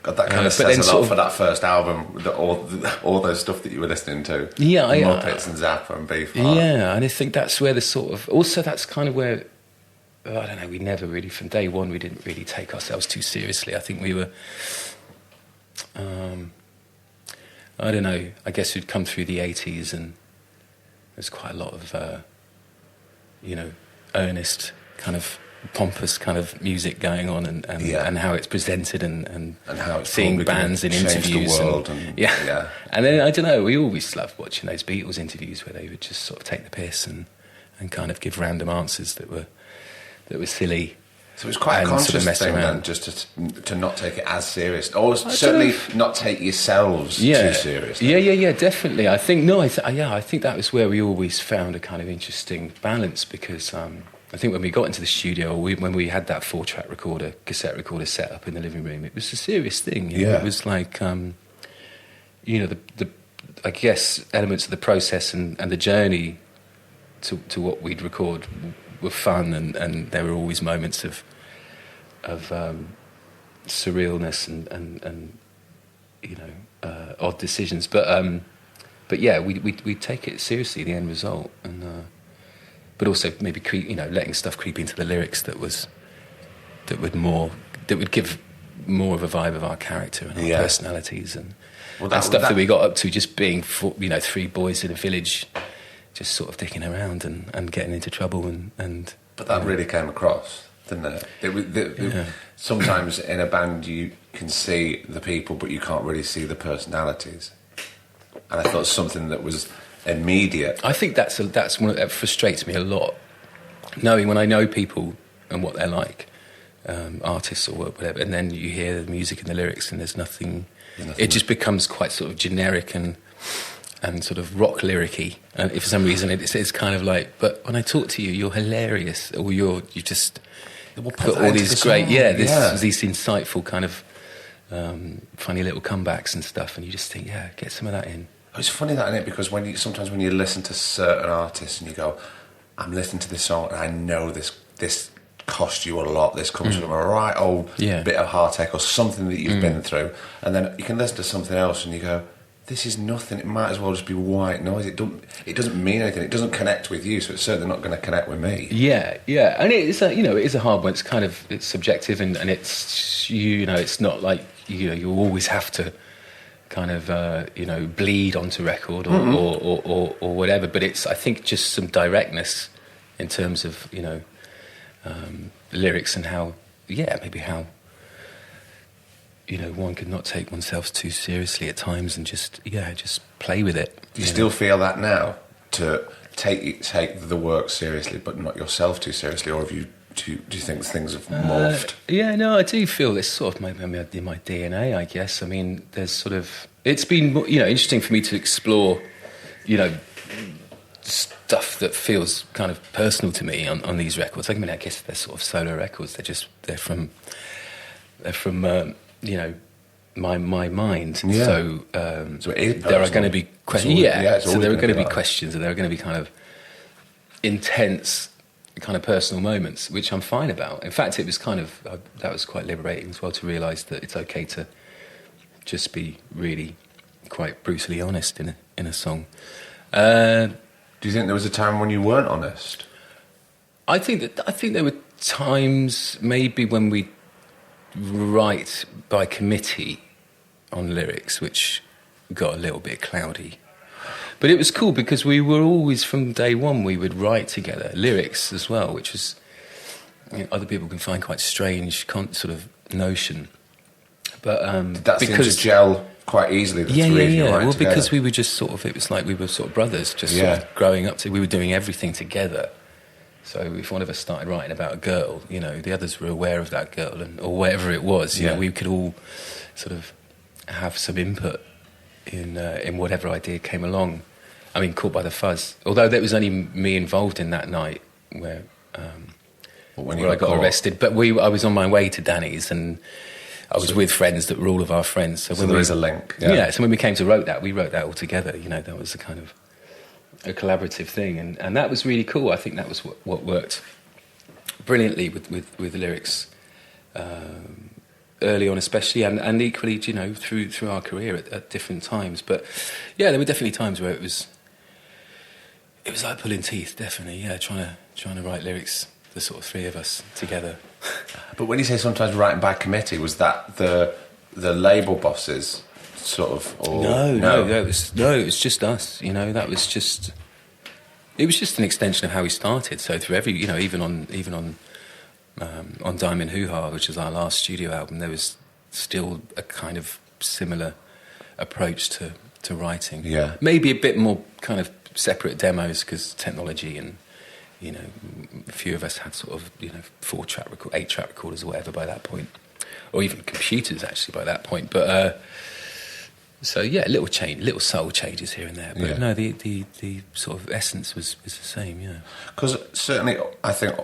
God, that kind of says a lot for that first album, all those stuff that you were listening to. Yeah, Muppets and Zappa and Beefheart. Yeah, and I think that's where the sort of, also that's kind of where, I don't know, we never really, from day one, we didn't really take ourselves too seriously. I think we were, I don't know, I guess we'd come through the 80s and there's quite a lot of, you know, earnest kind of pompous kind of music going on, and how it's presented, and how it's seeing bands in interviews, the world, and then I don't know. We always loved watching those Beatles interviews where they would just sort of take the piss and kind of give random answers that were silly. So it was quite a conscious thing then, just to not take it as serious, or certainly not take yourselves too seriously. Yeah, definitely. I think that was where we always found a kind of interesting balance, because I think when we got into the studio, when we had that 4-track cassette recorder set up in the living room, it was a serious thing. You know? It was like, the I guess elements of the process and the journey to what we'd record were fun, and there were always moments of surrealness and odd decisions. But yeah, we take it seriously, the end result, and but also maybe letting stuff creep into the lyrics that would give more of a vibe of our character and our personalities, and stuff that we got up to just being 3 boys in a village, just sort of dicking around and getting into trouble and but that really came across, didn't it? Sometimes in a band you can see the people but you can't really see the personalities, and I thought something that was immediate. I think that's one that frustrates me a lot, knowing when I know people and what they're like, artists or whatever, and then you hear the music and the lyrics and there's nothing. It just becomes quite sort of generic and sort of rock lyric-y, and for some reason it's kind of like, but when I talk to you, you're hilarious, or you just put all these great these insightful kind of funny little comebacks and stuff, and you just think, get some of that in. It's funny that, isn't it? Because sometimes when you listen to certain artists and you go, I'm listening to this song and I know this cost you a lot, this comes from a right old bit of heartache or something that you've been through, and then you can listen to something else and you go, this is nothing, it might as well just be white noise, it doesn't mean anything, it doesn't connect with you, so it's certainly not going to connect with me. And it is a hard one. It's subjective, and it's it's not like you always have to kind of bleed onto record or whatever, but it's, I think, just some directness in terms of lyrics and how one could not take oneself too seriously at times, and just play with it. Do you still feel that now, to take the work seriously but not yourself too seriously, or do you think things have morphed? I do feel this sort of maybe in my DNA, I guess. I mean, there's sort of, it's been interesting for me to explore stuff that feels kind of personal to me on these records. I mean, I guess they're sort of solo records. They're from my mind. Yeah. So there are going to be questions. So there are going to be questions, and there are going to be kind of intense kind of personal moments, which I'm fine about. In fact, it was kind of that was quite liberating as well, to realise that it's okay to just be really quite brutally honest in a song. Do you think there was a time when you weren't honest? I think there were times maybe when we write by committee on lyrics, which got a little bit cloudy. But it was cool because we were always, from day one, we would write together lyrics as well, which was other people can find quite strange sort of notion. But did that seem to gel quite easily? The three of you well, together? because we were just sort of, it was like we were sort of brothers, just sort of growing up. We were doing everything together. So if one of us started writing about a girl, the others were aware of that girl, or whatever it was. We could all sort of have some input in whatever idea came along. I mean, Caught by the Fuzz. Although there was only me involved in that night where I got arrested. But I was on my way to Danny's, and I was with friends that were all of our friends. So there is a link. Yeah. So when we came to write that, we wrote that all together. That was a kind of a collaborative thing, and that was really cool. I think that was what worked brilliantly with the lyrics early on, especially, and equally, through our career at different times. But yeah, there were definitely times where it was like pulling teeth. Definitely, trying to write lyrics, the sort of three of us together. But when you say sometimes writing by committee, was that the label bosses? Sort of, or no, it was just us. That was just. It was just an extension of how we started. So through every, even on on Diamond Hoo Ha, which was our last studio album, there was still a kind of similar approach to writing. Yeah. Maybe a bit more kind of separate demos because technology and, you know, a few of us had sort of, you know, 8-track recorders or whatever by that point, or even computers actually by that point. But so yeah, little subtle changes here and there. But no, the sort of essence was the same. Yeah. Because certainly, I think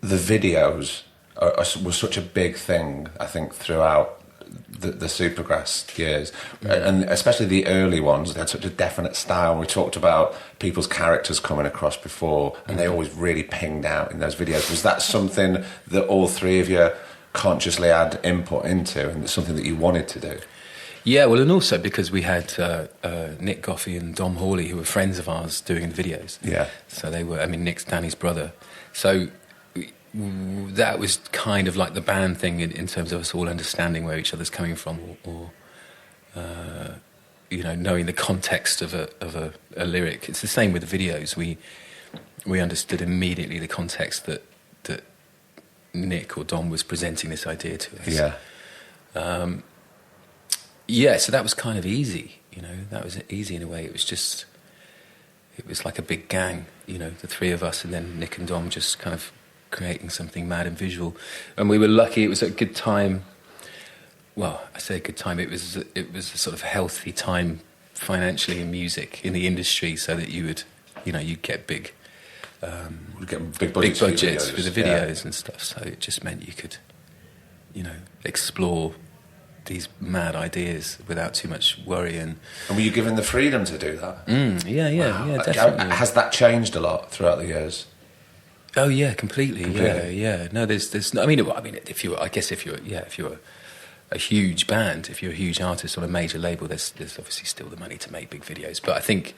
the videos was such a big thing. I think throughout the Supergrass years, and especially the early ones, they had such a definite style. We talked about people's characters coming across before, and they always really pinged out in those videos. Was that something that all three of you consciously had input into, and it's something that you wanted to do? Yeah, well, and also because we had Nick Goffey and Dom Hawley, who were friends of ours, doing the videos. Yeah. So they were, I mean, Nick's Danny's brother. So that was kind of like the band thing in terms of us all understanding where each other's coming from, or you know, knowing the context of a lyric. It's the same with the videos. We understood immediately the context that Nick or Dom was presenting this idea to us. Yeah. Yeah, so that was kind of easy, you know. That was easy in a way. It was like a big gang, you know, the three of us, and then Nick and Dom just kind of creating something mad and visual. And we were lucky. It was a good time. Well, I say a good time. It was a sort of healthy time financially in music, in the industry, so that you would, you know, you'd get big budgets for the videos and stuff. So it just meant you could, you know, explore these mad ideas without too much worry. And were you given the freedom to do that? Yeah, definitely. Has that changed a lot throughout the years? Oh yeah, completely. Yeah. No, there's. I mean, if you were a huge band, if you're a huge artist on a major label, there's obviously still the money to make big videos. But I think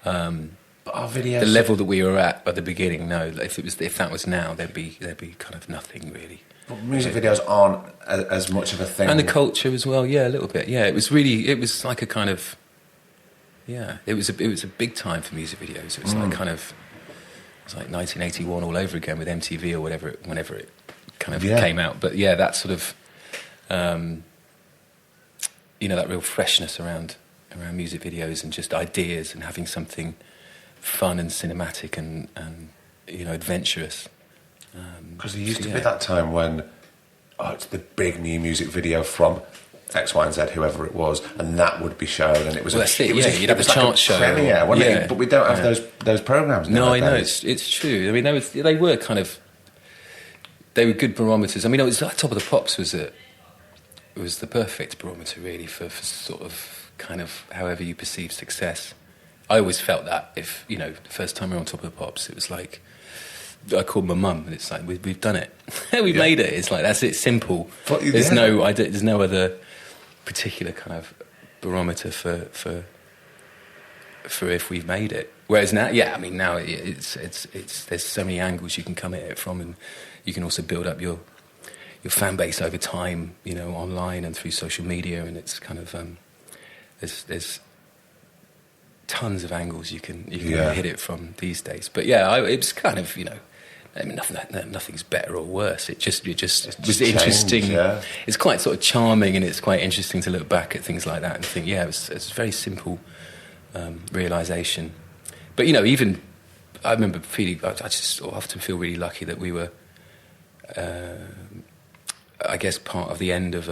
but our videos, the level that we were at the beginning, no, if that was now, there'd be kind of nothing really. But music videos aren't as much of a thing, and the culture as well. Yeah, a little bit. Yeah, it was like a kind of. Yeah, it was a big time for music videos. It was like kind of. It was like 1981 all over again with MTV or whenever it kind of came out. But yeah, that sort of, you know, that real freshness around music videos and just ideas and having something fun and cinematic and you know, adventurous. Because there used to be that time when, it's the big new music video from X, Y, and Z, whoever it was, and that would be shown, and it was you'd have a chart show, premiere, wasn't it? But we don't have those programs now. No, I know it's true. I mean, they were good barometers. I mean, it was like Top of the Pops was the perfect barometer really for sort of kind of however you perceive success. I always felt that if, you know, the first time we were on Top of the Pops, it was like I called my mum and it's like we've done it, we made it. It's like that's it, simple. There's no other particular kind of barometer for if we've made it. Whereas now, I mean, now it's there's so many angles you can come at it from, and you can also build up your fan base over time, you know, online and through social media, and it's kind of there's tons of angles you can hit it from these days. But yeah, it's kind of, you know, I mean, nothing's better or worse. It just was interesting. Yeah. It's quite sort of charming, and it's quite interesting to look back at things like that and think, yeah, it's a very simple realisation. But, you know, even I remember feeling, I just often feel really lucky that we were, I guess, part of the end of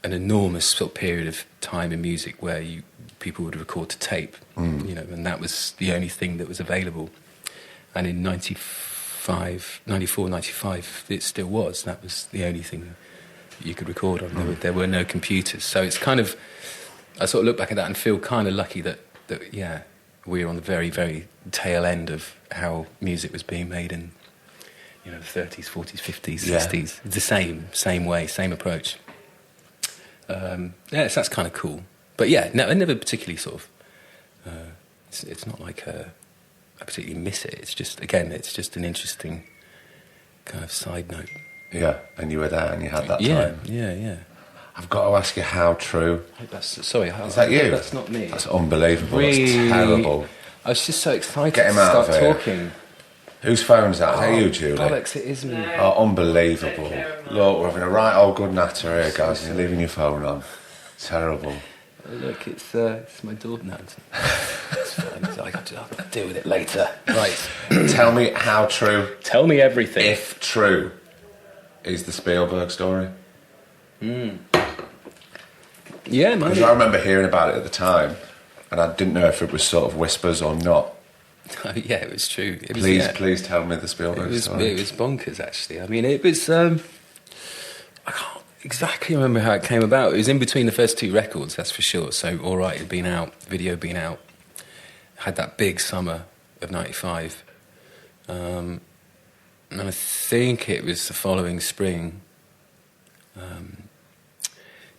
an enormous sort of period of time in music where people would record to tape, you know, and that was the only thing that was available. And in 94, 95, it still was. That was the only thing you could record on. There were no computers. So it's kind of, I sort of look back at that and feel kind of lucky that we're on the very, very tail end of how music was being made in, you know, the 30s, 40s, 50s, 60s. It's the same way, same approach. So that's kind of cool. But yeah, no, I never particularly sort of, it's not like I particularly miss it. It's just, again, it's just an interesting kind of side note. Yeah, and you were there and you had that time. Yeah. I've got to ask you how true. Sorry, is that you? That's not me. That's unbelievable. Really, that's terrible. I was just so excited to start talking. Whose phone's that? Is that you, Julie? Alex, it is me. Oh, unbelievable. Look, we're having a right old good natter here, guys, and you're leaving your phone on. Terrible. Oh, look, it's my door now. It's fine. I'll deal with it later. Right. Tell me how true, Tell me everything. if true, is the Spielberg story. Yeah, man. Because I remember hearing about it at the time, and I didn't know if it was sort of whispers or not. Oh, yeah, it was true. It was, Please tell me the Spielberg story. It was bonkers, actually. I mean, it was... I can't exactly remember how it came about. It was in between the first two records, that's for sure. So, All Right had been out, video had been out. Had that big summer of 95. And I think it was the following spring.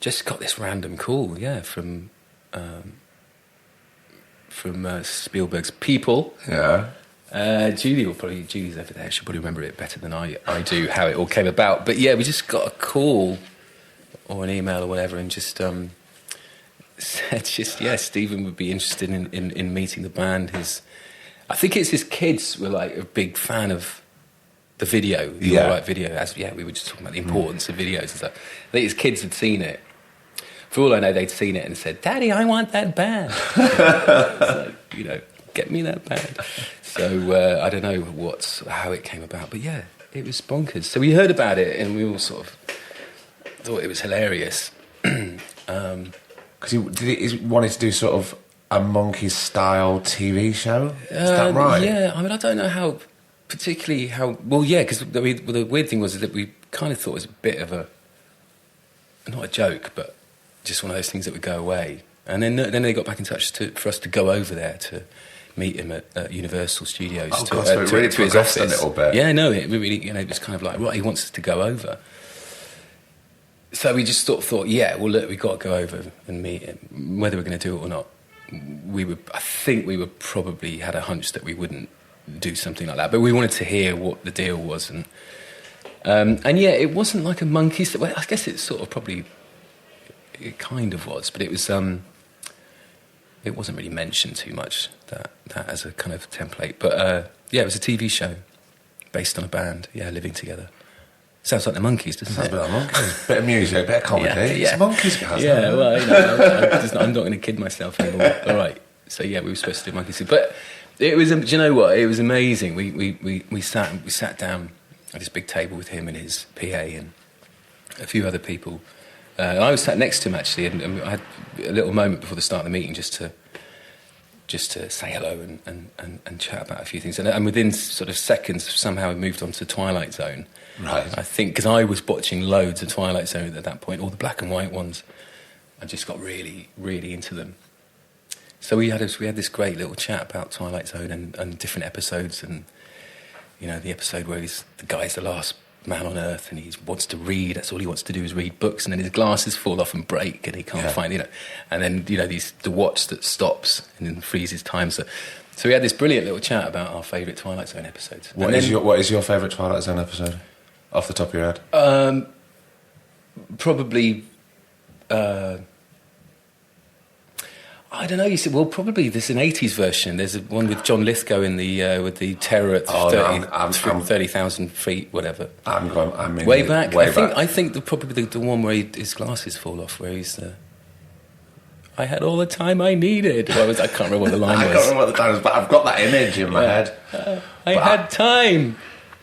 Just got this random call, from Spielberg's people. Yeah. Julie's over there, she'll probably remember it better than I do, how it all came about. But yeah, we just got a call or an email or whatever, and just said Stephen would be interested in meeting the band. I think it's his kids were like a big fan of the video, the All Right video. We were just talking about the importance of videos and stuff. I think his kids had seen it. For all I know, they'd seen it and said, "Daddy, I want that band." So, get me that band. So I don't know how it came about, but yeah, it was bonkers. So we heard about it and we all sort of thought it was hilarious. Because he wanted to do sort of a Monkees-style TV show? Is that right? Yeah, I mean, I don't know how... Well, yeah, because the weird thing was that we kind of thought it was a bit of not a joke, but just one of those things that would go away. And then they got back in touch for us to go over there to meet him at Universal Studios. So it really to his office a little bit. Yeah, no, it really, it was kind of like, right, he wants us to go over. So we just thought, yeah, well, look, we've got to go over and meet him. Whether we're going to do it or not, I think we probably had a hunch that we wouldn't do something like that. But we wanted to hear what the deal was. And yeah, it wasn't like a Monkees. Well, I guess it sort of probably... It kind of was, but it was... it wasn't really mentioned too much, that as a kind of template. But yeah, it was a TV show based on a band, living together. Sounds like the Monkees, doesn't it? Sounds like the Monkees. Bit of music, bit of comedy. Yeah. It's Monkees, guys. Yeah, well, I'm not going to kid myself anymore. All right. So yeah, we were supposed to do Monkees, but it was. Do you know what? It was amazing. We sat down at this big table with him and his PA and a few other people. I was sat next to him actually, and I had a little moment before the start of the meeting just to say hello and chat about a few things. And within sort of seconds, somehow we moved on to Twilight Zone. Right. I think because I was watching loads of Twilight Zone at that point, all the black and white ones. I just got really, really into them. So we had this great little chat about Twilight Zone and different episodes, and the episode where the guy's the last man on earth and he wants to read. That's all he wants to do is read books, and then his glasses fall off and break, and he can't find And then the watch that stops and then freezes time. So we had this brilliant little chat about our favourite Twilight Zone episodes. What is your favourite Twilight Zone episode, off the top of your head? Probably. I don't know. You said, well, probably there's an '80s version. There's one with John Lithgow in with the terror at 30,000 feet, whatever. I'm way back. I think probably the one where his glasses fall off, where he's I had all the time I needed. I can't remember what the line was. I can't remember what the line was, but I've got that image in my head. I had time.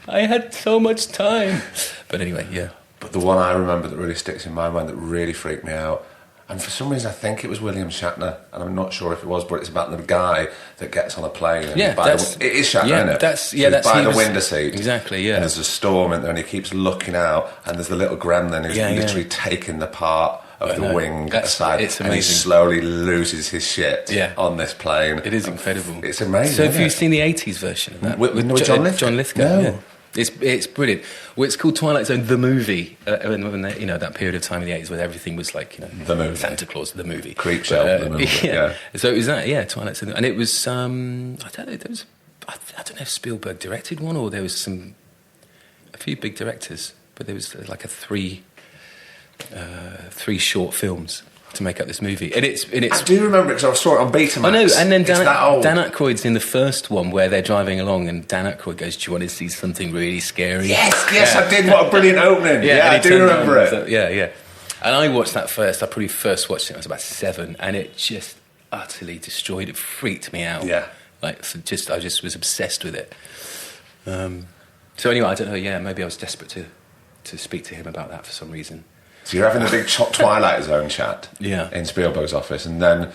I had so much time. But anyway, yeah. But the one I remember that really sticks in my mind that really freaked me out, and for some reason I think it was William Shatner, and I'm not sure if it was, but it's about the guy that gets on a plane. And it is Shatner, isn't it? That's by the window seat. Exactly, yeah. And there's a storm in there, and he keeps looking out, and there's the little gremlin who's literally taking the part of the wing aside, and he slowly loses his shit on this plane. It is incredible. It's amazing. So have you seen the '80s version of that with John Lithgow? John Lithgow. No. Yeah. It's brilliant. Well, it's called Twilight Zone, the movie. That period of time in the '80s where everything was like, the movie. Santa Claus, the movie. Creepshow, the movie. Yeah. So it was that, Twilight Zone, and it was I don't know. I don't know if Spielberg directed one or there was a few big directors, but there was like three short films to make up this movie. And it's I do remember it because I saw it on Betamax. I know, and then It's that old. Dan Aykroyd's in the first one where they're driving along, and Dan Aykroyd goes, "Do you want to see something really scary?" Yes, I did. What a brilliant opening. Yeah, I do remember it. Yeah. And I watched that first. I probably first watched it when I was about 7, and it just utterly destroyed. It freaked me out. Yeah. Like, I just was obsessed with it. So anyway, I don't know. Yeah, maybe I was desperate to speak to him about that for some reason. So you're having a big Twilight Zone chat. Yeah. In Spielberg's office, and then.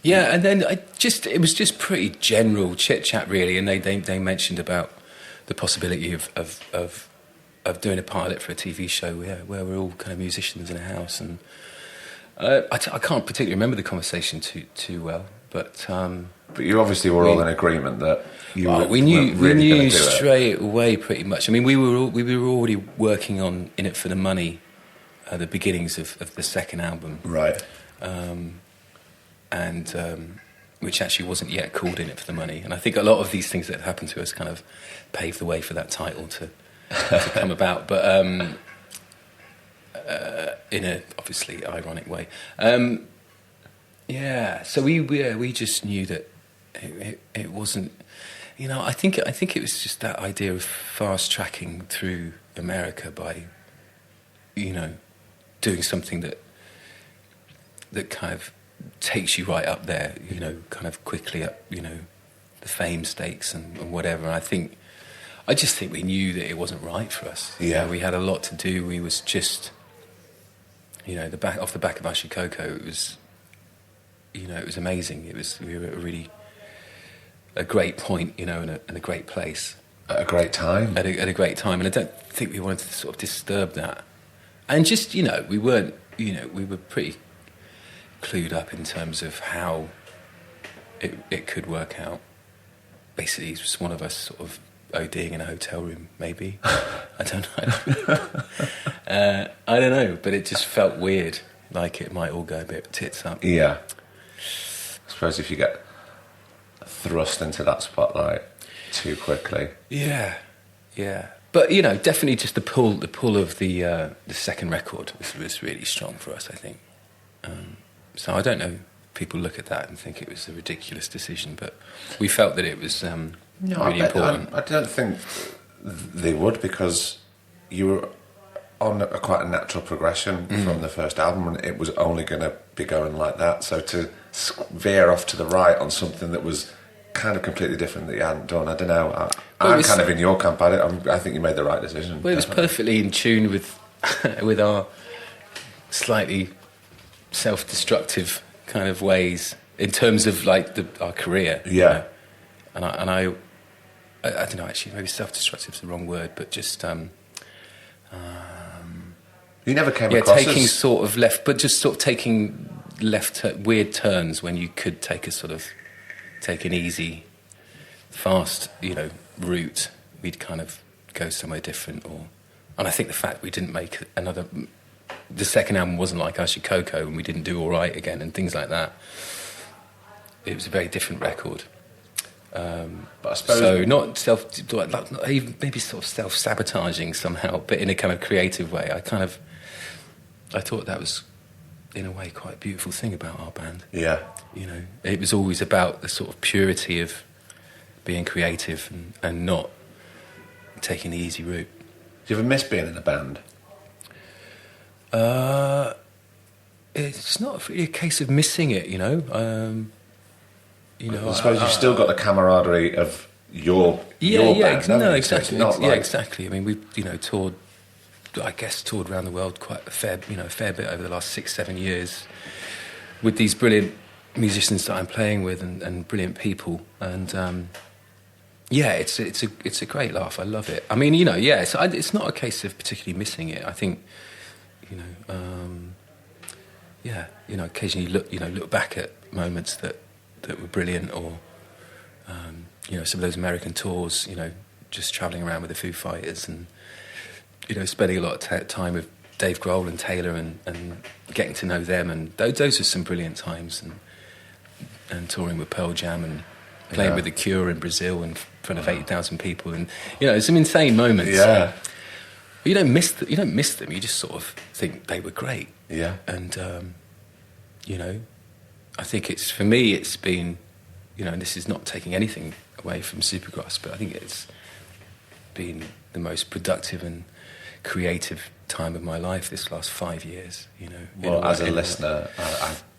Yeah, and then it was just pretty general chit chat really, and they mentioned about the possibility of doing a pilot for a TV show where we're all kind of musicians in a house, and I can't particularly remember the conversation too well, but you obviously were all in agreement that we knew straight away pretty much. I mean, we were already working on In It for the Money, the beginnings of the second album, right? And which actually wasn't yet called In It for the Money, and I think a lot of these things that happened to us kind of paved the way for that title to come about, but in a obviously ironic way. So we just knew that it wasn't. You know, I think it was just that idea of fast tracking through America by, you know, doing something that kind of takes you right up there, you know, kind of quickly up, you know, the fame stakes and whatever. And I just think we knew that it wasn't right for us. Yeah. You know, we had a lot to do. We was just, you know, off the back of Ashikoko, it was, you know, it was amazing. We were at a great point, you know, in a great place. At a great time. At a great time. And I don't think we wanted to sort of disturb that. And just, you know, we were pretty clued up in terms of how it could work out. Basically, it was one of us sort of ODing in a hotel room, maybe. I don't know. I don't know, but it just felt weird, like it might all go a bit tits up. Yeah. I suppose if you get thrust into that spotlight too quickly. Yeah. But, you know, definitely just the pull of the second record was really strong for us, I think. So I don't know, people look at that and think it was a ridiculous decision, but we felt that it was really important. I don't think they would, because you were on quite a natural progression from the first album, and it was only going to be going like that. So to veer off to the right on something that was kind of completely different that you hadn't done, I don't know. I'm kind of in your camp. I think you made the right decision. Well, it was perfectly in tune with our slightly self-destructive kind of ways in terms of like our career. Yeah. You know? And I don't know, actually, maybe self-destructive is the wrong word, but just you never came across taking as... sort of left, but just sort of taking weird turns when you could take an easy, fast, you know, route. We'd kind of go somewhere different, and I think the fact we didn't make the second album wasn't like Ashikoko, and we didn't do All Right Again and things like that. It was a very different record. But I suppose... So not maybe sort of self-sabotaging somehow, but in a kind of creative way. I thought that was, in a way, quite a beautiful thing about our band. Yeah. You know, it was always about the sort of purity of being creative and not taking the easy route. Do you ever miss being in a band? It's not really a case of missing it, you know. I suppose you've still got the camaraderie of your band. Exactly. Exactly. I mean, we've toured around the world quite a fair bit over the last 6-7 years with these brilliant musicians that I'm playing with and brilliant people, and it's a great laugh. I love it. I mean, it's not a case of particularly missing it. I think, occasionally look back at moments that were brilliant, or some of those American tours, just travelling around with the Foo Fighters and spending a lot of time with Dave Grohl and Taylor and getting to know them, and those were some brilliant times, and touring with Pearl Jam and playing with The Cure in Brazil in front of 80,000 people, and some insane moments. Yeah. You don't miss them. You just sort of think they were great. Yeah. And you know, I think it's, for me, it's been, you know, and this is not taking anything away from Supergrass, but I think it's been the most productive and creative time of my life this last 5 years, you know. Well, as a listener,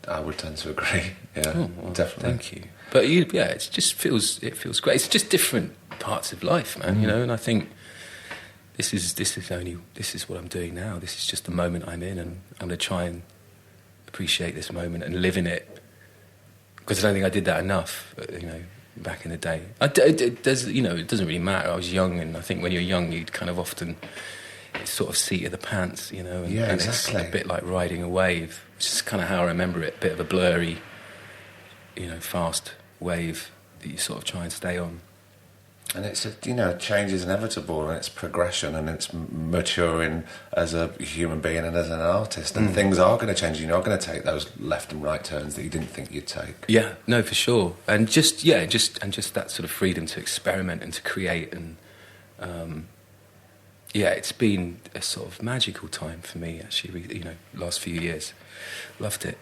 I would tend to agree. Yeah, Oh, well, definitely. Thank you. But it just feels great. It's just different parts of life, man. You know, and I think this is what I'm doing now. This is just the moment I'm in, and I'm going to try and appreciate this moment and live in it, because I don't think I did that enough. You know, back in the day, it doesn't really matter. I was young, and I think when you're young, you kind of often, it's sort of seat of the pants, you know, and, Yeah, and exactly. it's a bit like riding a wave, which is kind of how I remember it. A bit of a blurry, you know, fast wave that you sort of try and stay on. And it's, you know, change is inevitable, and it's progression, and it's maturing as a human being and as an artist, and things are going to change. You're not going to take those left and right turns that you didn't think you'd take. Yeah, no, for sure. And just that sort of freedom to experiment and to create, and it's been a sort of magical time for me, actually, you know, last few years. Loved it.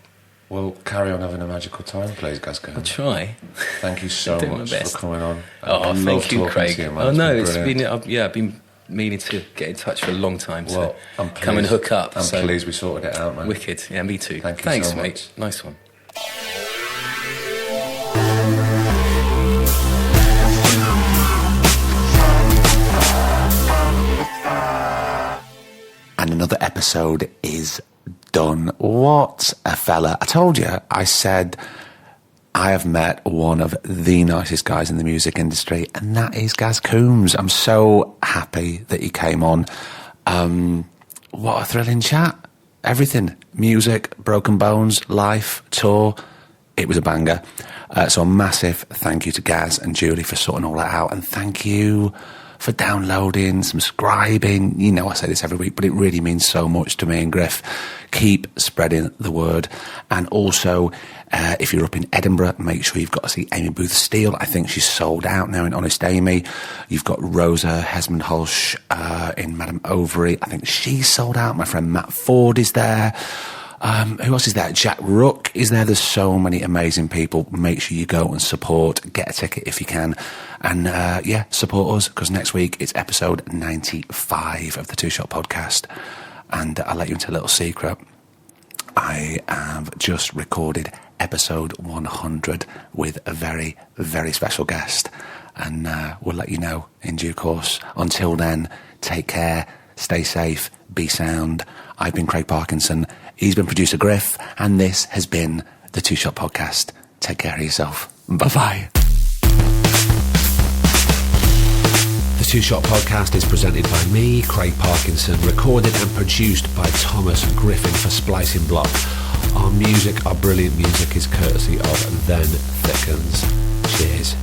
Well, carry on having a magical time, please, Gaz Coombes. I'll try. Thank you so Doing my much best. for coming on. Oh, thank you, Craig. You, Oh no, it's brilliant. been I've been meaning to get in touch for a long time. So Well, I'm come and pleased. hook up. I'm so pleased we sorted it out, man. wicked. Yeah, me too. Thank you Thanks, so mate. much. Nice one. And another episode is done. What a fella. I told you, I said I have met one of the nicest guys in the music industry, and that is Gaz Coombes. I'm so happy that he came on. What a thrilling chat. Everything. Music, Broken Bones, life, tour. It was a banger. So a massive thank you to Gaz and Julie for sorting all that out. And thank you for downloading, subscribing. You know I say this every week, but it really means so much to me and Griff. Keep spreading the word. And also, if you're up in Edinburgh, make sure you've got to see Amy Booth Steele. I think she's sold out now in Honest Amy. You've got Rosa Hesmond-Holsh in Madame Overy. I think she's sold out. My friend Matt Ford is there. Who else is there? Jack Rook is there. There's so many amazing people. Make sure you go and support. Get a ticket if you can. And support us, because next week it's episode 95 of the Two Shot Podcast. And I'll let you into a little secret. I have just recorded episode 100 with a very, very special guest. And we'll let you know in due course. Until then, take care, stay safe, be sound. I've been Craig Parkinson. He's been producer Griff. And this has been the Two Shot Podcast. Take care of yourself. Bye-bye. The Two Shot Podcast is presented by me, Craig Parkinson, recorded and produced by Thomas Griffin for Splicing Block. Our brilliant music is courtesy of Then Thickens. Cheers.